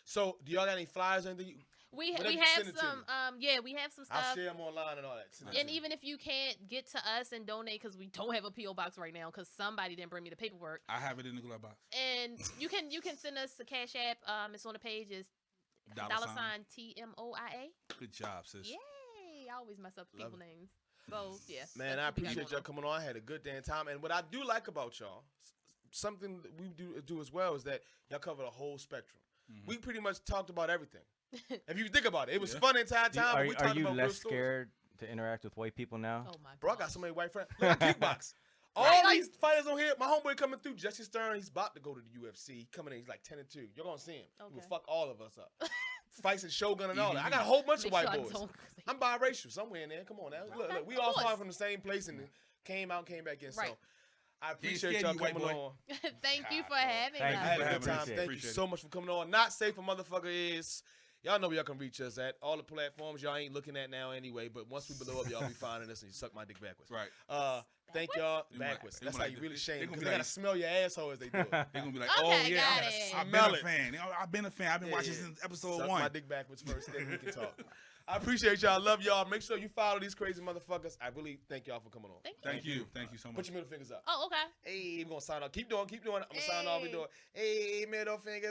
So, do y'all got any flyers or anything? We Whatever, have send it to some me. we have some I'll stuff. share them online and all that. Send it to And me. even if you can't get to us and donate because we don't have a PO box right now because somebody didn't bring me the paperwork, I have it in the glove box. and you can send us a cash app. It's on the page. It's $ TMOIA. Good job, sis. Yay! I always mess up Love people names. So yeah. Man, that's I what we got appreciate going y'all on. coming on. I had a good damn time. And what I do like about y'all, something that we do as well, is that y'all cover the whole spectrum. Mhm. We pretty much talked about everything. If you think about it, it was Yeah. fun the entire time. Are, we are talked you about real less stories. scared to interact with white people now? Oh my god. Bro, I got so many white friends. Look at Kickbox. All Right, like- these fighters on here, my homeboy coming through, Jesse Stern, he's about to go to the UFC. He coming in, he's like 10-2. You're gonna see him. He will Okay. fuck all of us up. Fights and Shogun and all that. I Mhm. got a whole bunch of Make white sure I boys. don't- I'm biracial somewhere in there. Come on now. Look, Okay, look, we of all course. started from the same place and came out and came back in. Right. So I He ain't appreciate scared y'all you, white coming boy. on. Thank you for God, having Thank I you had for a having good time. us. Thank you Appreciate so much for coming on. Not Safe a Motherfucker is. Y'all know where y'all can reach us at. All the platforms y'all ain't looking at now anyway, but once we blow up, y'all be finding us and you suck my dick backwards. Right. Thank y'all. They gonna like- Backwards. they That's gonna how like you really this. shame They gonna because be they gotta like- smell your asshole as they do it. They're gonna be like, Okay, oh yeah, got I've it. been Smell a it. fan. I've been a fan. I've been Yeah, watching yeah. since episode Suck 1. my dick backwards first, then we can talk. I appreciate y'all. Love y'all. Make sure you follow these crazy motherfuckers. I really thank y'all for coming on. Thank you. Thank you so Put much. your middle fingers up. Oh, okay. Hey, we're gonna sign off. Keep doing. I'm gonna sign off. We do it. Hey, middle fingers.